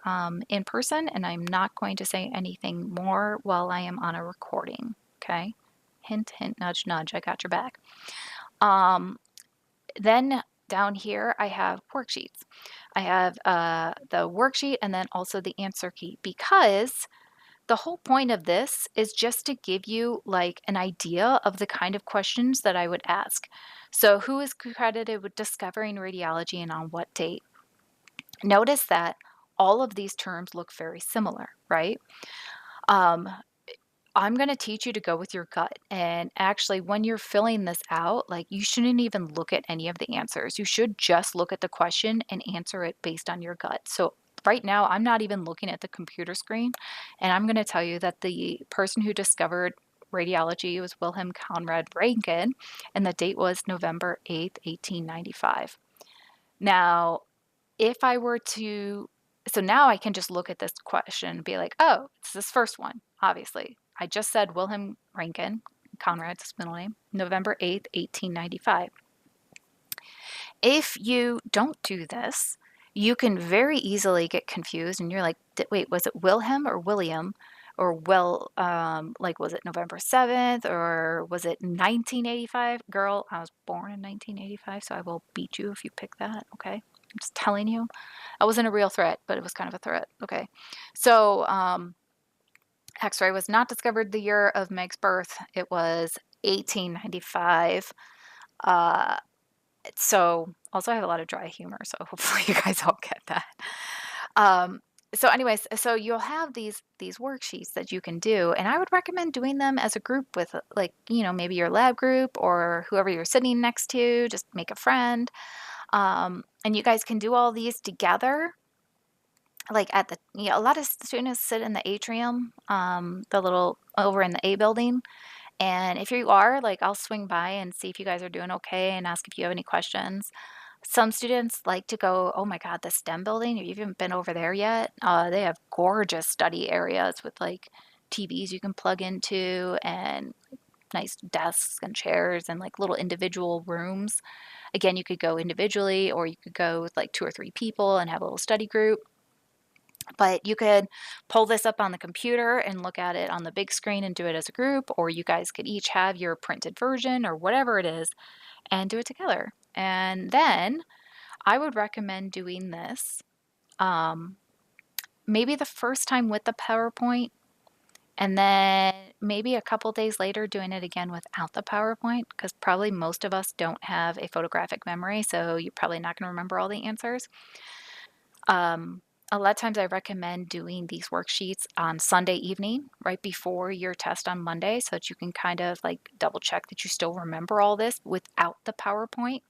in person, and I'm not going to say anything more while I am on a recording. Okay? Hint, hint, nudge, nudge. I got your back. Then down here, I have worksheets. I have the worksheet and then also the answer key, because the whole point of this is just to give you like an idea of the kind of questions that I would ask. So who is credited with discovering radiology and on what date? Notice that all of these terms look very similar, right? Um, I'm going to teach you to go with your gut. And actually, when you're filling this out, like you shouldn't even look at any of the answers. You should just look at the question and answer it based on your gut. So right now, I'm not even looking at the computer screen. And I'm going to tell you that the person who discovered radiology was Wilhelm Conrad Röntgen, and the date was November 8th, 1895. Now, if I were to, so now I can just look at this question and be like, oh, it's this first one, obviously. I just said Wilhelm Röntgen, Conrad's middle name, November 8th, 1895. If you don't do this, you can very easily get confused and you're like, wait, was it Wilhelm or William? Or like, was it November 7th or was it 1985? Girl, I was born in 1985, so I will beat you if you pick that, okay? I'm just telling you. I wasn't a real threat, but it was kind of a threat, okay? So, X-ray was not discovered the year of Meg's birth. It was 1895. Uh, so also I have a lot of dry humor, so hopefully you guys all get that. So anyways, so you'll have these worksheets that you can do, and I would recommend doing them as a group with like, maybe your lab group or whoever you're sitting next to, just make a friend. And you guys can do all these together. Like at the, a lot of students sit in the atrium, the little over in the A building. And if you are, like, I'll swing by and see if you guys are doing okay and ask if you have any questions. Some students like to go, oh my God, the STEM building, have you even been over there yet? They have gorgeous study areas with like TVs you can plug into and nice desks and chairs and like little individual rooms. Again, you could go individually or you could go with like 2 or 3 people and have a little study group. But you could pull this up on the computer and look at it on the big screen and do it as a group, or you guys could each have your printed version or whatever it is and do it together. And then I would recommend doing this maybe the first time with the PowerPoint, and then maybe a couple days later doing it again without the PowerPoint, because probably most of us don't have a photographic memory, so you're probably not going to remember all the answers. A lot of times I recommend doing these worksheets on Sunday evening, right before your test on Monday, so that you can kind of like double check that you still remember all this without the PowerPoint.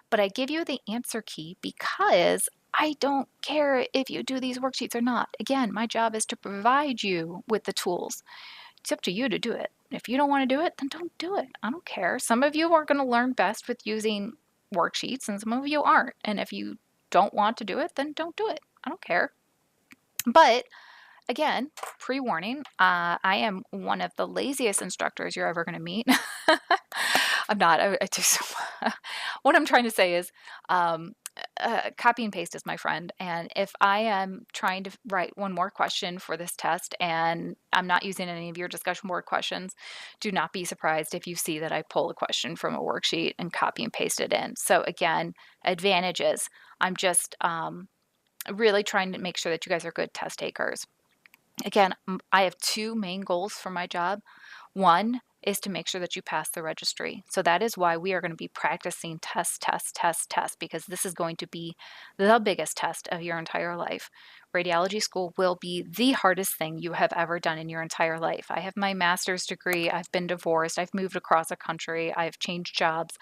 But I give you the answer key because I don't care if you do these worksheets or not. Again, my job is to provide you with the tools. It's up to you to do it. If you don't want to do it, then don't do it. I don't care. Some of you are going to learn best with using worksheets and some of you aren't. And if you don't want to do it, then don't do it. I don't care. But again, pre-warning, I am one of the laziest instructors you're ever going to meet. I'm not. I just, what I'm trying to say is copy and paste is my friend. And if I am trying to write one more question for this test and I'm not using any of your discussion board questions, do not be surprised if you see that I pull a question from a worksheet and copy and paste it in. So again, advantages. I'm just really trying to make sure that you guys are good test takers. Again, I have 2 main goals for my job. One is to make sure that you pass the registry. So that is why we are going to be practicing test, because this is going to be the biggest test of your entire life. Radiology school will be the hardest thing you have ever done in your entire life. I have my master's degree. I've been divorced. I've moved across the country. I've changed jobs.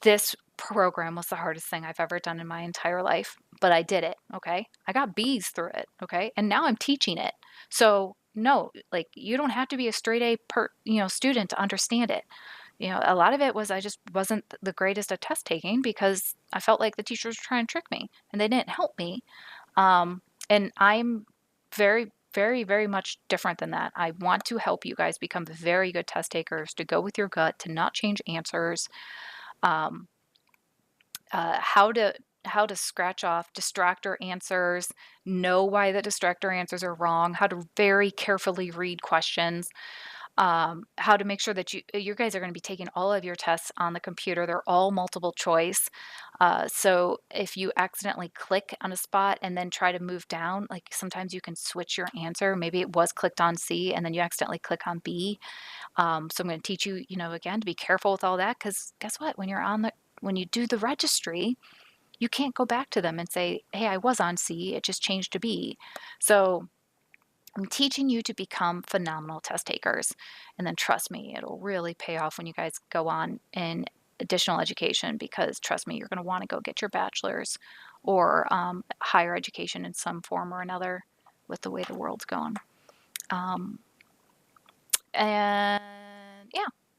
This program was the hardest thing I've ever done in my entire life, but I did it, okay? I got B's through it, okay? And now I'm teaching it. So no, like you don't have to be a straight A student to understand it. You know, a lot of it was I just wasn't the greatest at test taking because I felt like the teachers were trying to trick me and they didn't help me. And I'm very, very, very much different than that. I want to help you guys become very good test takers, to go with your gut, to not change answers, um, how to scratch off distractor answers, know why the distractor answers are wrong, how to very carefully read questions, how to make sure that you guys are going to be taking all of your tests on the computer. They're all multiple choice. So if you accidentally click on a spot and then try to move down, like sometimes you can switch your answer. Maybe it was clicked on C and then you accidentally click on B. So I'm going to teach you, again, to be careful with all that, because guess what? When you do the registry, you can't go back to them and say, hey, I was on C, it just changed to B. So I'm teaching you to become phenomenal test takers. And then trust me, it'll really pay off when you guys go on in additional education, because trust me, you're going to want to go get your bachelor's or higher education in some form or another with the way the world's going. And yeah,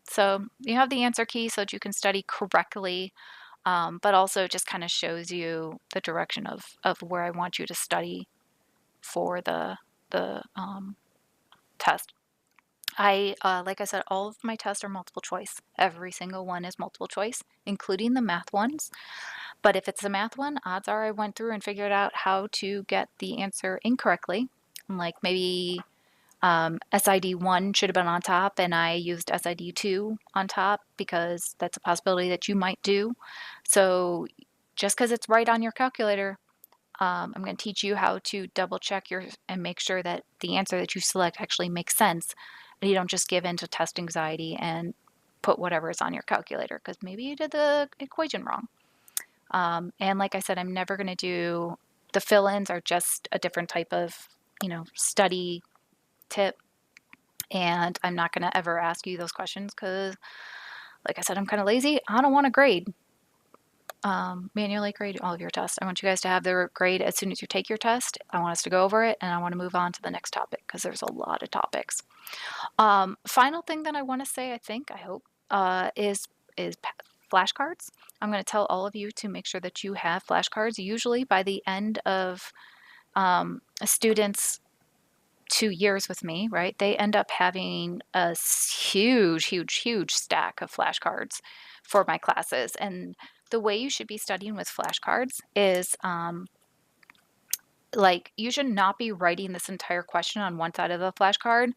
so you have the answer key so that you can study correctly, but also just kind of shows you the direction of where I want you to study for the test. Like I said, all of my tests are multiple choice. Every single one is multiple choice, including the math ones. But if it's a math one, odds are I went through and figured out how to get the answer incorrectly. Like maybe SID 1 should have been on top, and I used SID 2 on top because that's a possibility that you might do. So just because it's right on your calculator, I'm going to teach you how to double check and make sure that the answer that you select actually makes sense, and you don't just give in to test anxiety and put whatever is on your calculator because maybe you did the equation wrong. And like I said, I'm never going to do the fill-ins, are just a different type of study tip, and I'm not going to ever ask you those questions because, like I said, I'm kind of lazy. I don't want to grade. Manually grade all of your tests. I want you guys to have their grade as soon as you take your test. I want us to go over it, and I want to move on to the next topic because there's a lot of topics. Final thing that I want to say, I hope, is flashcards. I'm going to tell all of you to make sure that you have flashcards. Usually by the end of a student's 2 years with me, right, they end up having a huge, huge, huge stack of flashcards for my classes. And the way you should be studying with flashcards is like you should not be writing this entire question on one side of the flashcard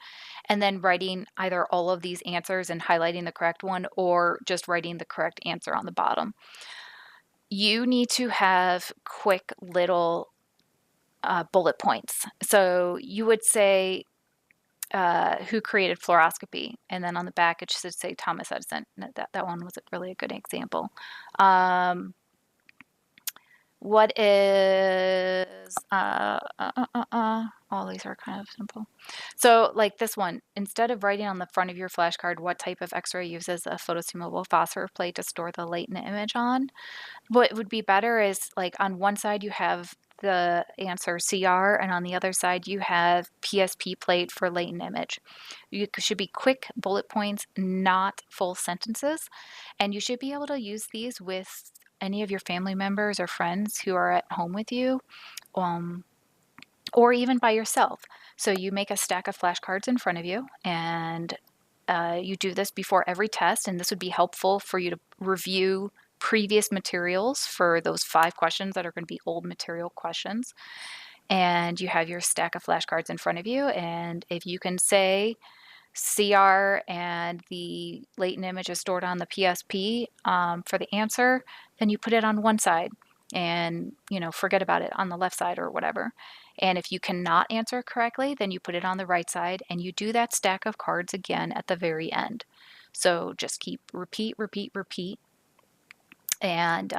and then writing either all of these answers and highlighting the correct one or just writing the correct answer on the bottom. You need to have quick little bullet points. So you would say, who created fluoroscopy? And then on the back, it should say Thomas Edison. That one was really a good example. What is, all these are kind of simple. So like this one, instead of writing on the front of your flashcard what type of x-ray uses a photostimulable phosphor plate to store the latent image on, what would be better is like on one side you have the answer CR and on the other side you have PSP plate for latent image. You should be quick bullet points, not full sentences, and you should be able to use these with any of your family members or friends who are at home with you, or even by yourself. So you make a stack of flashcards in front of you, and you do this before every test, and this would be helpful for you to review previous materials for those 5 questions that are going to be old material questions. And you have your stack of flashcards in front of you, and if you can say CR and the latent image is stored on the PSP for the answer, then you put it on one side and forget about it on the left side or whatever. And if you cannot answer correctly, then you put it on the right side and you do that stack of cards again at the very end. So just keep repeat, repeat, repeat. And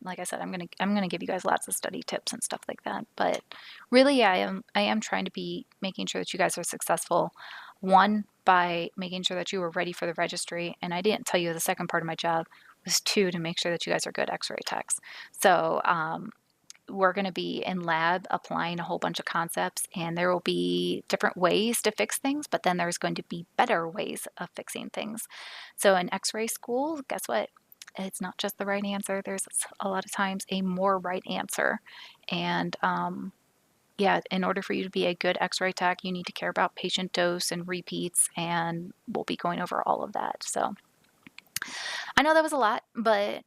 like I said, I'm gonna give you guys lots of study tips and stuff like that. But really, I am trying to be making sure that you guys are successful. One, by making sure that you are ready for the registry, and I didn't tell you the second part of my job was 2, to make sure that you guys are good X-ray techs. So we're going to be in lab applying a whole bunch of concepts, and there will be different ways to fix things, but then there's going to be better ways of fixing things. So in X-ray school, guess what? It's not just the right answer. There's a lot of times a more right answer. And yeah, in order for you to be a good X-ray tech, you need to care about patient dose and repeats, and we'll be going over all of that. So I know that was a lot, but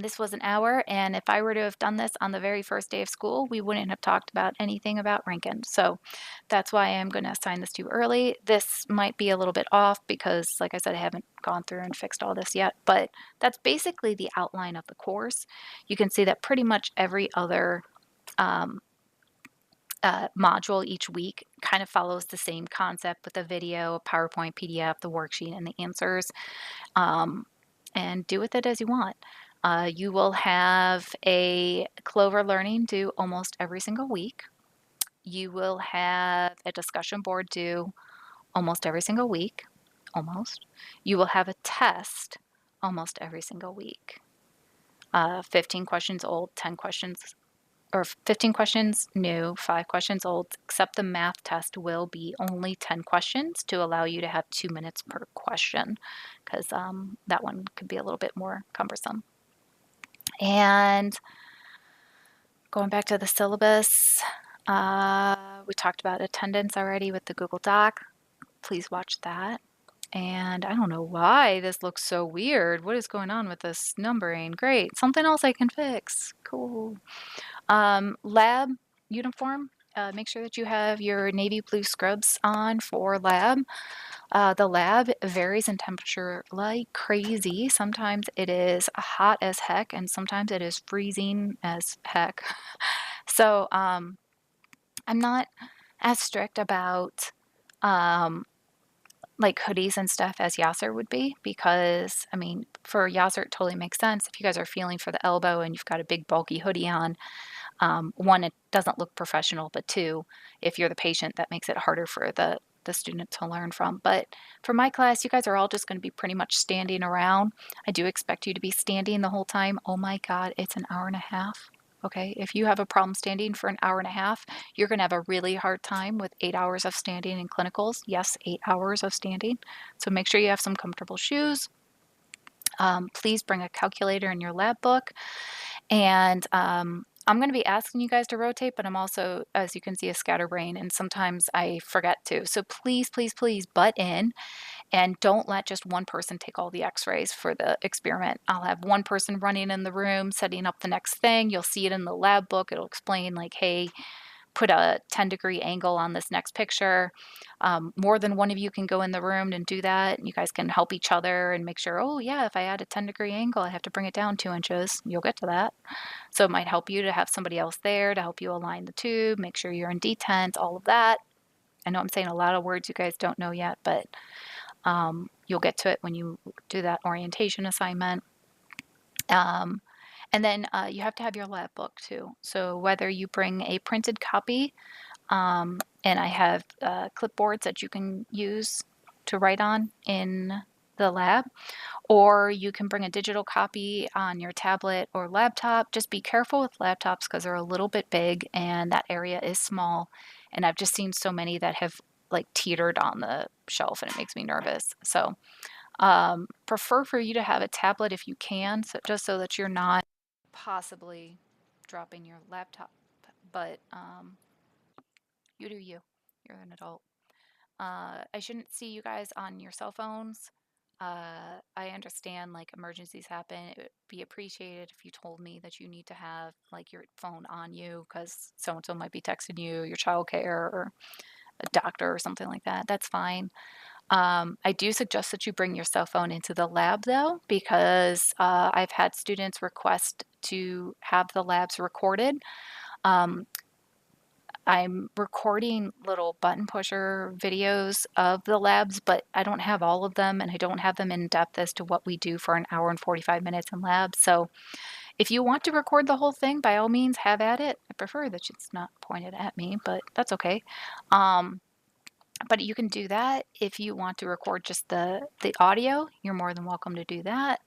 this was an hour, and if I were to have done this on the very first day of school, we wouldn't have talked about anything about Rankin. So that's why I'm going to assign this to you early. This might be a little bit off because, like I said, I haven't gone through and fixed all this yet, but that's basically the outline of the course. You can see that pretty much every other um, module each week kind of follows the same concept with a video, a PowerPoint, PDF, the worksheet, and the answers. And do with it as you want. You will have a Clover Learning due almost every single week. You will have a discussion board due almost every single week, almost. You will have a test almost every single week. 15 questions old, 10 questions, or 15 questions new, 5 questions old, except the math test will be only 10 questions to allow you to have 2 minutes per question, because that one could be a little bit more cumbersome. And going back to the syllabus, we talked about attendance already with the Google Doc. Please watch that. And I don't know why this looks so weird. What is going on with this numbering? Great. Something else I can fix. Cool. Lab uniform. Make sure that you have your navy blue scrubs on for lab. The lab varies in temperature like crazy. Sometimes it is hot as heck, and sometimes it is freezing as heck. So I'm not as strict about like hoodies and stuff as Yasser would be, because I mean, for Yasser it totally makes sense. If you guys are feeling for the elbow and you've got a big bulky hoodie on, one, it doesn't look professional, but two, if you're the patient, that makes it harder for the student to learn from. But for my class, you guys are all just going to be pretty much standing around. I do expect you to be standing the whole time. Oh my God, it's an hour and a half. Okay, if you have a problem standing for an hour and a half, you're going to have a really hard time with 8 hours of standing in clinicals. Yes, 8 hours of standing. So make sure you have some comfortable shoes. Please bring a calculator in your lab book. And I'm going to be asking you guys to rotate, but I'm also, as you can see, a scatterbrain, and sometimes I forget to. So please, please, please butt in, and don't let just one person take all the x-rays for the experiment. I'll have one person running in the room, setting up the next thing. You'll see it in the lab book. It'll explain like, hey, put a 10-degree angle on this next picture. More than one of you can go in the room and do that. You guys can help each other and make sure, oh yeah, if I add a 10-degree angle, I have to bring it down 2 inches. You'll get to that. So it might help you to have somebody else there to help you align the tube, make sure you're in detent, all of that. I know I'm saying a lot of words you guys don't know yet, but you'll get to it when you do that orientation assignment. And then you have to have your lab book too. So whether you bring a printed copy, and I have clipboards that you can use to write on in the lab, or you can bring a digital copy on your tablet or laptop. Just be careful with laptops because they're a little bit big and that area is small. And I've just seen so many that have like teetered on the shelf, and it makes me nervous. So prefer for you to have a tablet if you can, so just so that you're not possibly dropping your laptop. But you do you. You're an adult. I shouldn't see you guys on your cell phones. I understand like emergencies happen. It would be appreciated if you told me that you need to have like your phone on you because so and so might be texting you, your childcare or a doctor or something like that. That's fine. I do suggest that you bring your cell phone into the lab though, because I've had students request to have the labs recorded. I'm recording little button pusher videos of the labs, but I don't have all of them, and I don't have them in depth as to what we do for an hour and 45 minutes in labs. So if you want to record the whole thing, by all means, have at it. I prefer that it's not pointed at me, but that's okay. But you can do that. If you want to record just the audio, you're more than welcome to do that.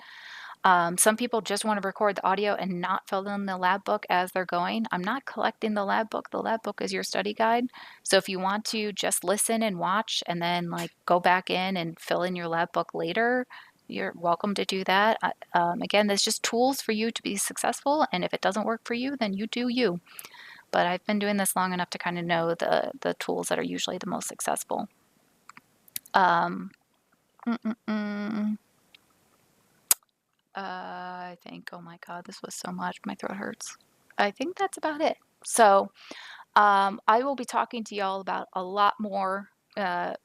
Some people just want to record the audio and not fill in the lab book as they're going. I'm not collecting the lab book. The lab book is your study guide. So if you want to just listen and watch and then like go back in and fill in your lab book later, you're welcome to do that. Again, there's just tools for you to be successful. And if it doesn't work for you, then you do you. But I've been doing this long enough to kind of know the tools that are usually the most successful. Um, mm, mm, mm. I think, oh my God, this was so much. My throat hurts. I think that's about it. So, I will be talking to y'all about a lot more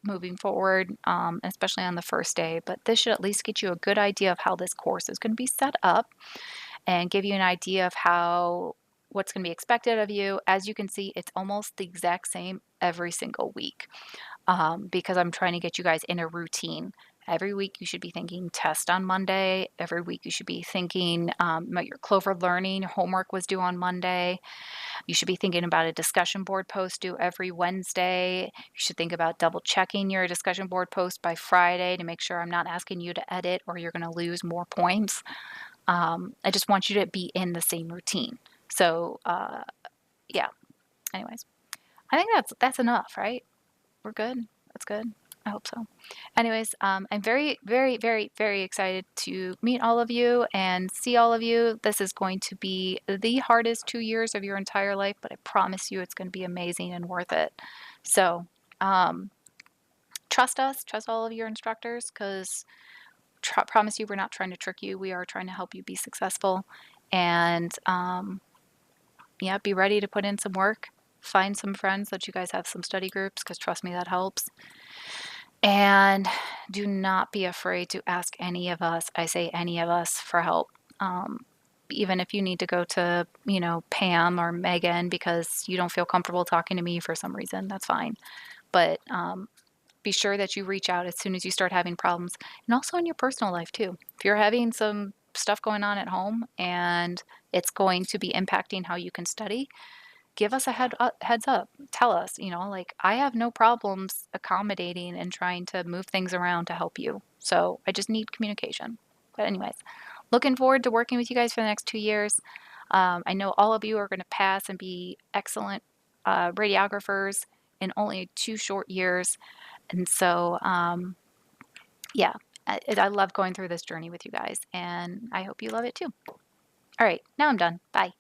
moving forward, especially on the first day. But this should at least get you a good idea of how this course is going to be set up and give you an idea of how what's going to be expected of you. As you can see, it's almost the exact same every single week because I'm trying to get you guys in a routine. Every week you should be thinking test on Monday. Every week you should be thinking about your Clover Learning homework was due on Monday. You should be thinking about a discussion board post due every Wednesday. You should think about double checking your discussion board post by Friday to make sure I'm not asking you to edit or you're going to lose more points. I just want you to be in the same routine. So yeah, anyways, I think that's enough, right? We're good. That's good. I hope so. Anyways, I'm very, very, very, very excited to meet all of you and see all of you. This is going to be the hardest 2 years of your entire life, but I promise you it's going to be amazing and worth it. So, trust us, trust all of your instructors, because promise you we're not trying to trick you. We are trying to help you be successful. And yeah, be ready to put in some work. Find some friends that you guys have some study groups, because trust me, that helps. And do not be afraid to ask any of us, I say any of us, for help. Even if you need to go to, Pam or Megan because you don't feel comfortable talking to me for some reason, that's fine. But be sure that you reach out as soon as you start having problems. And also in your personal life, too. If you're having some stuff going on at home and it's going to be impacting how you can study, give us a heads up. Tell us, like I have no problems accommodating and trying to move things around to help you. So I just need communication. But anyways, looking forward to working with you guys for the next 2 years. I know all of you are going to pass and be excellent radiographers in only 2 short years. And so, yeah, I love going through this journey with you guys, and I hope you love it too. All right, now I'm done. Bye.